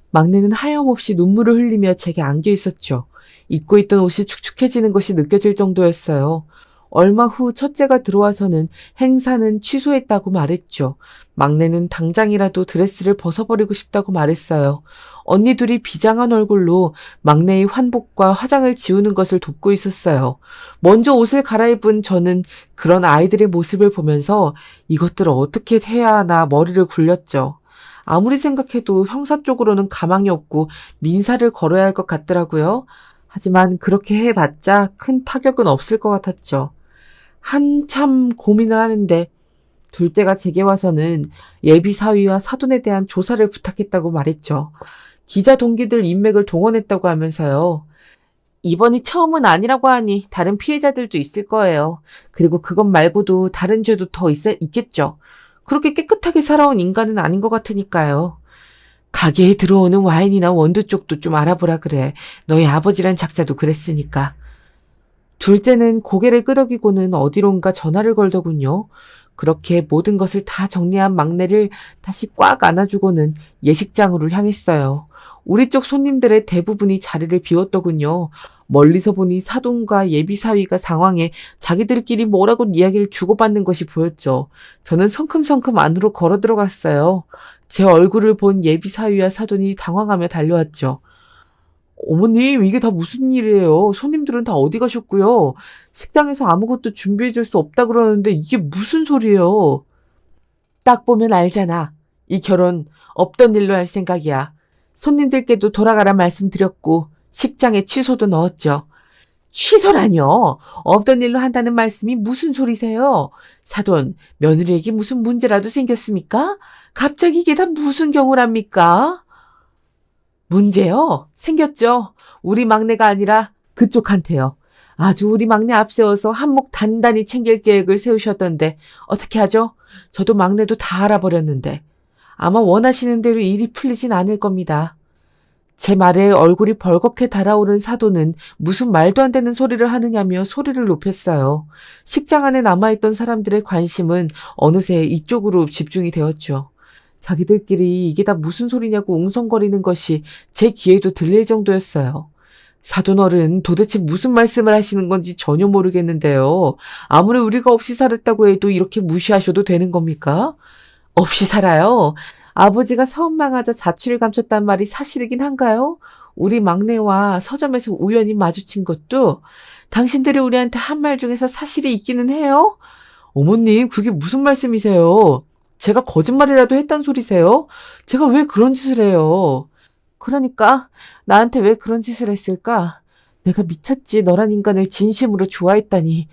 막내는 하염없이 눈물을 흘리며 제게 안겨 있었죠. 입고 있던 옷이 축축해지는 것이 느껴질 정도였어요. 얼마 후 첫째가 들어와서는 행사는 취소했다고 말했죠. 막내는 당장이라도 드레스를 벗어버리고 싶다고 말했어요. 언니 둘이 비장한 얼굴로 막내의 환복과 화장을 지우는 것을 돕고 있었어요. 먼저 옷을 갈아입은 저는 그런 아이들의 모습을 보면서 이것들을 어떻게 해야 하나 머리를 굴렸죠. 아무리 생각해도 형사 쪽으로는 가망이 없고 민사를 걸어야 할 것 같더라고요. 하지만 그렇게 해봤자 큰 타격은 없을 것 같았죠. 한참 고민을 하는데 둘째가 제게 와서는 예비 사위와 사돈에 대한 조사를 부탁했다고 말했죠. 기자 동기들 인맥을 동원했다고 하면서요. 이번이 처음은 아니라고 하니 다른 피해자들도 있을 거예요. 그리고 그것 말고도 다른 죄도 더 있겠죠. 그렇게 깨끗하게 살아온 인간은 아닌 것 같으니까요. 가게에 들어오는 와인이나 원두 쪽도 좀 알아보라 그래. 너희 아버지란 작자도 그랬으니까. 둘째는 고개를 끄덕이고는 어디론가 전화를 걸더군요. 그렇게 모든 것을 다 정리한 막내를 다시 꽉 안아주고는 예식장으로 향했어요. 우리 쪽 손님들의 대부분이 자리를 비웠더군요. 멀리서 보니 사돈과 예비사위가 상황에 자기들끼리 뭐라고 이야기를 주고받는 것이 보였죠. 저는 성큼성큼 안으로 걸어 들어갔어요. 제 얼굴을 본 예비사위와 사돈이 당황하며 달려왔죠. 어머님, 이게 다 무슨 일이에요? 손님들은 다 어디 가셨고요? 식당에서 아무것도 준비해줄 수 없다 그러는데 이게 무슨 소리예요? 딱 보면 알잖아. 이 결혼 없던 일로 할 생각이야. 손님들께도 돌아가라 말씀드렸고 식장에 취소도 넣었죠. 취소라뇨? 없던 일로 한다는 말씀이 무슨 소리세요? 사돈, 며느리에게 무슨 문제라도 생겼습니까? 갑자기 이게 다 무슨 경우랍니까? 문제요? 생겼죠? 우리 막내가 아니라 그쪽한테요. 아주 우리 막내 앞세워서 한몫 단단히 챙길 계획을 세우셨던데 어떻게 하죠? 저도 막내도 다 알아버렸는데 아마 원하시는 대로 일이 풀리진 않을 겁니다. 제 말에 얼굴이 벌겋게 달아오른 사돈은 무슨 말도 안 되는 소리를 하느냐며 소리를 높였어요. 식장 안에 남아있던 사람들의 관심은 어느새 이쪽으로 집중이 되었죠. 자기들끼리 이게 다 무슨 소리냐고 웅성거리는 것이 제 귀에도 들릴 정도였어요. 사돈어른 도대체 무슨 말씀을 하시는 건지 전혀 모르겠는데요. 아무리 우리가 없이 살았다고 해도 이렇게 무시하셔도 되는 겁니까? 없이 살아요. 아버지가 사업망하자 자취를 감췄단 말이 사실이긴 한가요? 우리 막내와 서점에서 우연히 마주친 것도 당신들이 우리한테 한 말 중에서 사실이 있기는 해요? 어머님, 그게 무슨 말씀이세요? 제가 거짓말이라도 했단 소리세요? 제가 왜 그런 짓을 해요? 그러니까 나한테 왜 그런 짓을 했을까? 내가 미쳤지. 너란 인간을 진심으로 좋아했다니.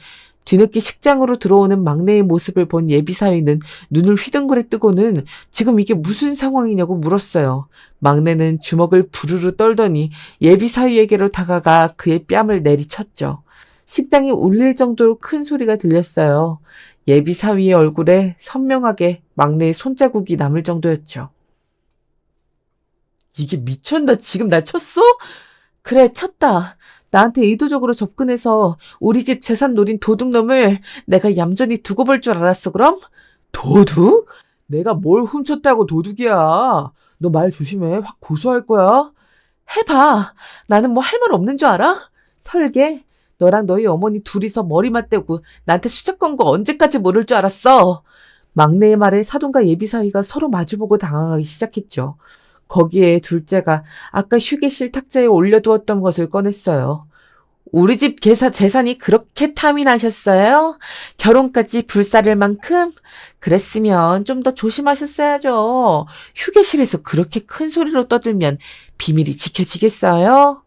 뒤늦게 식장으로 들어오는 막내의 모습을 본 예비사위는 눈을 휘둥그레 뜨고는 지금 이게 무슨 상황이냐고 물었어요. 막내는 주먹을 부르르 떨더니 예비사위에게로 다가가 그의 뺨을 내리쳤죠. 식장이 울릴 정도로 큰 소리가 들렸어요. 예비사위의 얼굴에 선명하게 막내의 손자국이 남을 정도였죠. 이게 미쳤나? 지금 날 쳤어? 그래, 쳤다. 나한테 의도적으로 접근해서 우리 집 재산 노린 도둑놈을 내가 얌전히 두고 볼 줄 알았어, 그럼? 도둑? 내가 뭘 훔쳤다고 도둑이야. 너 말 조심해. 확 고소할 거야. 해봐. 나는 뭐 할 말 없는 줄 알아? 설계? 너랑 너희 어머니 둘이서 머리 맞대고 나한테 수작 건 거 언제까지 모를 줄 알았어? 막내의 말에 사돈과 예비사위가 서로 마주보고 당황하기 시작했죠. 거기에 둘째가 아까 휴게실 탁자에 올려두었던 것을 꺼냈어요. 우리 집 재산이 그렇게 탐이 나셨어요? 결혼까지 불사를 만큼? 그랬으면 좀 더 조심하셨어야죠. 휴게실에서 그렇게 큰 소리로 떠들면 비밀이 지켜지겠어요?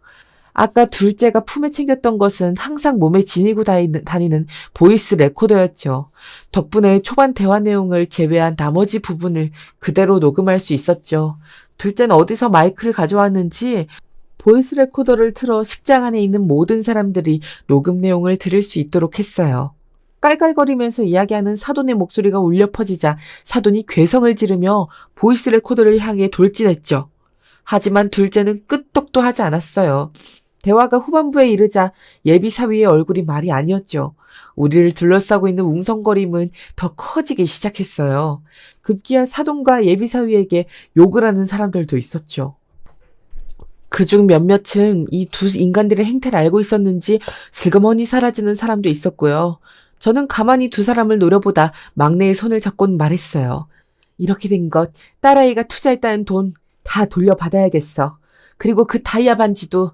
아까 둘째가 품에 챙겼던 것은 항상 몸에 지니고 다니는 보이스 레코더였죠. 덕분에 초반 대화 내용을 제외한 나머지 부분을 그대로 녹음할 수 있었죠. 둘째는 어디서 마이크를 가져왔는지 보이스 레코더를 틀어 식장 안에 있는 모든 사람들이 녹음 내용을 들을 수 있도록 했어요. 깔깔거리면서 이야기하는 사돈의 목소리가 울려 퍼지자 사돈이 괴성을 지르며 보이스 레코더를 향해 돌진했죠. 하지만 둘째는 끄떡도 하지 않았어요. 대화가 후반부에 이르자 예비사위의 얼굴이 말이 아니었죠. 우리를 둘러싸고 있는 웅성거림은 더 커지기 시작했어요. 급기야 사돈과 예비사위에게 욕을 하는 사람들도 있었죠. 그중 몇몇은 이 두 인간들의 행태를 알고 있었는지 슬그머니 사라지는 사람도 있었고요. 저는 가만히 두 사람을 노려보다 막내의 손을 잡곤 말했어요. 이렇게 된 것, 딸아이가 투자했다는 돈 다 돌려받아야겠어. 그리고 그 다이아 반지도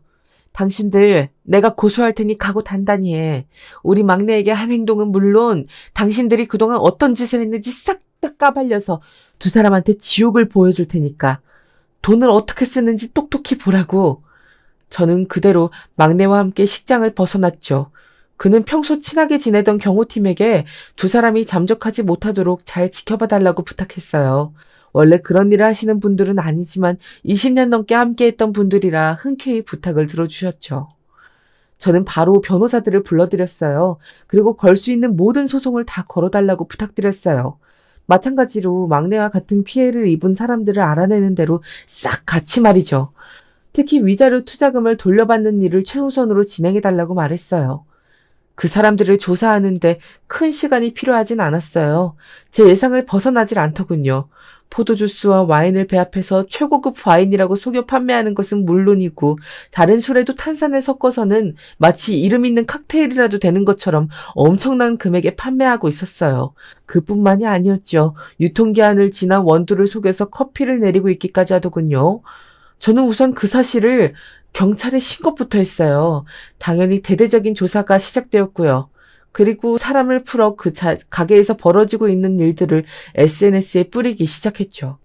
당신들 내가 고소할 테니 각오 단단히 해. 우리 막내에게 한 행동은 물론 당신들이 그동안 어떤 짓을 했는지 싹 다 까발려서 두 사람한테 지옥을 보여줄 테니까 돈을 어떻게 쓰는지 똑똑히 보라고. 저는 그대로 막내와 함께 식장을 벗어났죠. 그는 평소 친하게 지내던 경호팀에게 두 사람이 잠적하지 못하도록 잘 지켜봐달라고 부탁했어요. 원래 그런 일을 하시는 분들은 아니지만 20년 넘게 함께했던 분들이라 흔쾌히 부탁을 들어주셨죠. 저는 바로 변호사들을 불러드렸어요. 그리고 걸 수 있는 모든 소송을 다 걸어달라고 부탁드렸어요. 마찬가지로 막내와 같은 피해를 입은 사람들을 알아내는 대로 싹 같이 말이죠. 특히 위자료 투자금을 돌려받는 일을 최우선으로 진행해달라고 말했어요. 그 사람들을 조사하는데 큰 시간이 필요하진 않았어요. 제 예상을 벗어나질 않더군요. 포도주스와 와인을 배합해서 최고급 와인이라고 속여 판매하는 것은 물론이고 다른 술에도 탄산을 섞어서는 마치 이름 있는 칵테일이라도 되는 것처럼 엄청난 금액에 판매하고 있었어요. 그뿐만이 아니었죠. 유통기한을 지난 원두를 속여서 커피를 내리고 있기까지 하더군요. 저는 우선 그 사실을 경찰에 신고부터 했어요. 당연히 대대적인 조사가 시작되었고요. 그리고 사람을 풀어 그 가게에서 벌어지고 있는 일들을 SNS에 뿌리기 시작했죠.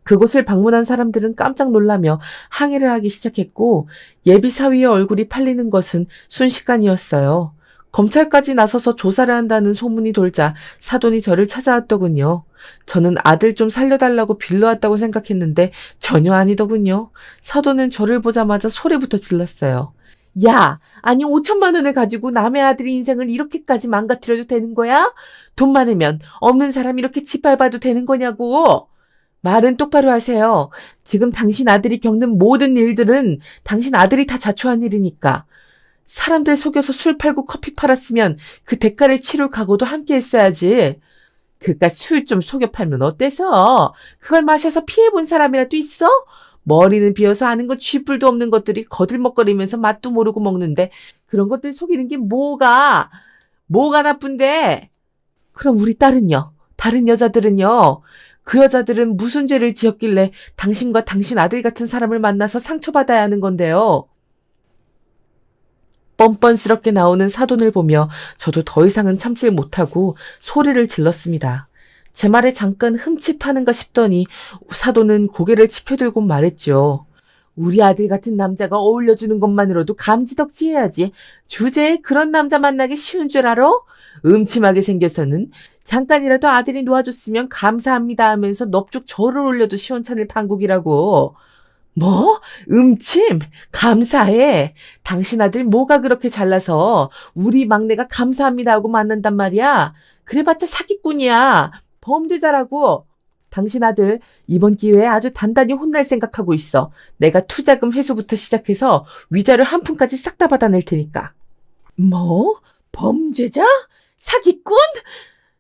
그곳을 방문한 사람들은 깜짝 놀라며 항의를 하기 시작했고 예비사위의 얼굴이 팔리는 것은 순식간이었어요. 검찰까지 나서서 조사를 한다는 소문이 돌자 사돈이 저를 찾아왔더군요. 저는 아들 좀 살려달라고 빌려왔다고 생각했는데 전혀 아니더군요. 사돈은 저를 보자마자 소리부터 질렀어요. 야, 아니 5천만 원을 가지고 남의 아들 인생을 이렇게까지 망가뜨려도 되는 거야? 돈 많으면 없는 사람 이렇게 짓밟아도 되는 거냐고. 말은 똑바로 하세요. 지금 당신 아들이 겪는 모든 일들은 당신 아들이 다 자초한 일이니까. 사람들 속여서 술 팔고 커피 팔았으면 그 대가를 치를 각오도 함께 했어야지. 그깟 술 좀 속여 팔면 어때서? 그걸 마셔서 피해본 사람이라도 있어? 머리는 비어서 아는 건 쥐뿔도 없는 것들이 거들먹거리면서 맛도 모르고 먹는데 그런 것들 속이는 게 뭐가 나쁜데? 그럼 우리 딸은요? 다른 여자들은요? 그 여자들은 무슨 죄를 지었길래 당신과 당신 아들 같은 사람을 만나서 상처받아야 하는 건데요. 뻔뻔스럽게 나오는 사돈을 보며 저도 더 이상은 참질 못하고 소리를 질렀습니다. 제 말에 잠깐 흠칫하는가 싶더니 사돈은 고개를 치켜들고 말했죠. 우리 아들 같은 남자가 어울려주는 것만으로도 감지덕지해야지. 주제에 그런 남자 만나기 쉬운 줄 알아? 음침하게 생겨서는 잠깐이라도 아들이 놓아줬으면 감사합니다 하면서 넙죽 절을 올려도 시원찮을 판국이라고. 뭐? 음침? 감사해? 당신 아들 뭐가 그렇게 잘나서 우리 막내가 감사합니다 하고 만난단 말이야? 그래봤자 사기꾼이야. 범죄자라고. 당신 아들 이번 기회에 아주 단단히 혼날 생각하고 있어. 내가 투자금 회수부터 시작해서 위자료 한 푼까지 싹 다 받아낼 테니까. 뭐? 범죄자? 사기꾼?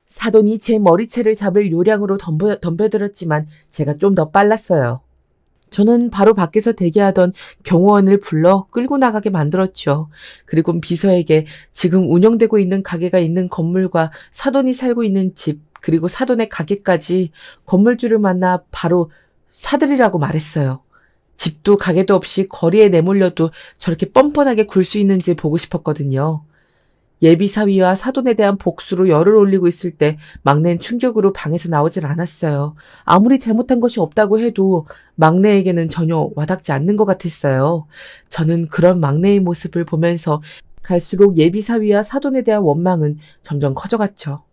사돈이 제 머리채를 잡을 요량으로 덤벼들었지만 제가 좀 더 빨랐어요. 저는 바로 밖에서 대기하던 경호원을 불러 끌고 나가게 만들었죠. 그리고 비서에게 지금 운영되고 있는 가게가 있는 건물과 사돈이 살고 있는 집, 그리고 사돈의 가게까지 건물주를 만나 바로 사들이라고 말했어요. 집도 가게도 없이 거리에 내몰려도 저렇게 뻔뻔하게 굴 수 있는지 보고 싶었거든요. 예비사위와 사돈에 대한 복수로 열을 올리고 있을 때 막내는 충격으로 방에서 나오질 않았어요. 아무리 잘못한 것이 없다고 해도 막내에게는 전혀 와닿지 않는 것 같았어요. 저는 그런 막내의 모습을 보면서 갈수록 예비사위와 사돈에 대한 원망은 점점 커져갔죠.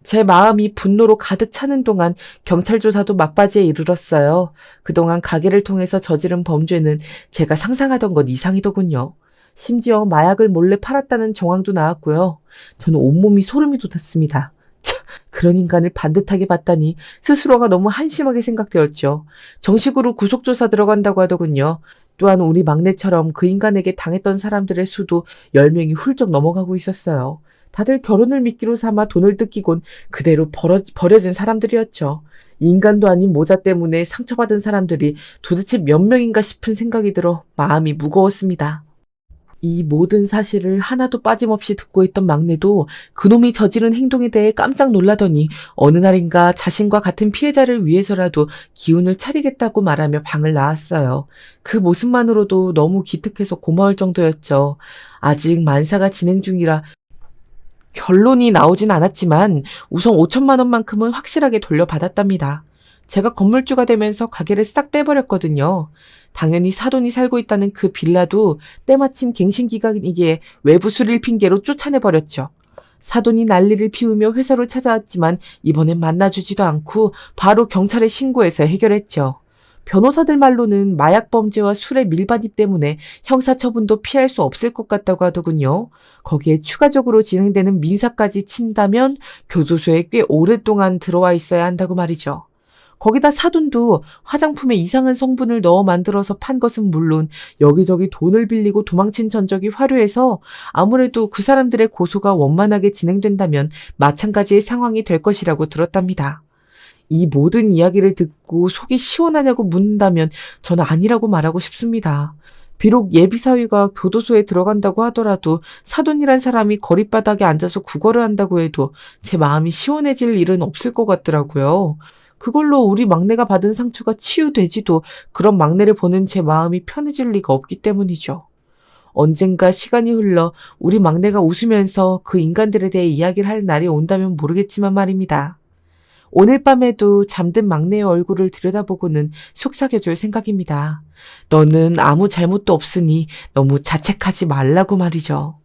제 마음이 분노로 가득 차는 동안 경찰 조사도 막바지에 이르렀어요. 그동안 가게를 통해서 저지른 범죄는 제가 상상하던 것 이상이더군요. 심지어 마약을 몰래 팔았다는 정황도 나왔고요. 저는 온몸이 소름이 돋았습니다. 참, 그런 인간을 반듯하게 봤다니 스스로가 너무 한심하게 생각되었죠. 정식으로 구속조사 들어간다고 하더군요. 또한 우리 막내처럼 그 인간에게 당했던 사람들의 수도 10명이 훌쩍 넘어가고 있었어요. 다들 결혼을 미끼로 삼아 돈을 뜯기곤 그대로 버려진 사람들이었죠. 인간도 아닌 모자 때문에 상처받은 사람들이 도대체 몇 명인가 싶은 생각이 들어 마음이 무거웠습니다. 이 모든 사실을 하나도 빠짐없이 듣고 있던 막내도 그놈이 저지른 행동에 대해 깜짝 놀라더니 어느 날인가 자신과 같은 피해자를 위해서라도 기운을 차리겠다고 말하며 방을 나왔어요. 그 모습만으로도 너무 기특해서 고마울 정도였죠. 아직 만사가 진행 중이라 결론이 나오진 않았지만 우선 5천만 원만큼은 확실하게 돌려받았답니다. 제가 건물주가 되면서 가게를 싹 빼버렸거든요. 당연히 사돈이 살고 있다는 그 빌라도 때마침 갱신기간이기에 외부 수리를 핑계로 쫓아내버렸죠. 사돈이 난리를 피우며 회사로 찾아왔지만 이번엔 만나주지도 않고 바로 경찰에 신고해서 해결했죠. 변호사들 말로는 마약 범죄와 술의 밀반입 때문에 형사처분도 피할 수 없을 것 같다고 하더군요. 거기에 추가적으로 진행되는 민사까지 친다면 교도소에 꽤 오랫동안 들어와 있어야 한다고 말이죠. 거기다 사돈도 화장품에 이상한 성분을 넣어 만들어서 판 것은 물론 여기저기 돈을 빌리고 도망친 전적이 화려해서 아무래도 그 사람들의 고소가 원만하게 진행된다면 마찬가지의 상황이 될 것이라고 들었답니다. 이 모든 이야기를 듣고 속이 시원하냐고 묻는다면 저는 아니라고 말하고 싶습니다. 비록 예비사위가 교도소에 들어간다고 하더라도 사돈이란 사람이 거리바닥에 앉아서 구걸을 한다고 해도 제 마음이 시원해질 일은 없을 것 같더라고요. 그걸로 우리 막내가 받은 상처가 치유되지도 그런 막내를 보는 제 마음이 편해질 리가 없기 때문이죠. 언젠가 시간이 흘러 우리 막내가 웃으면서 그 인간들에 대해 이야기를 할 날이 온다면 모르겠지만 말입니다. 오늘 밤에도 잠든 막내의 얼굴을 들여다보고는 속삭여줄 생각입니다. 너는 아무 잘못도 없으니 너무 자책하지 말라고 말이죠.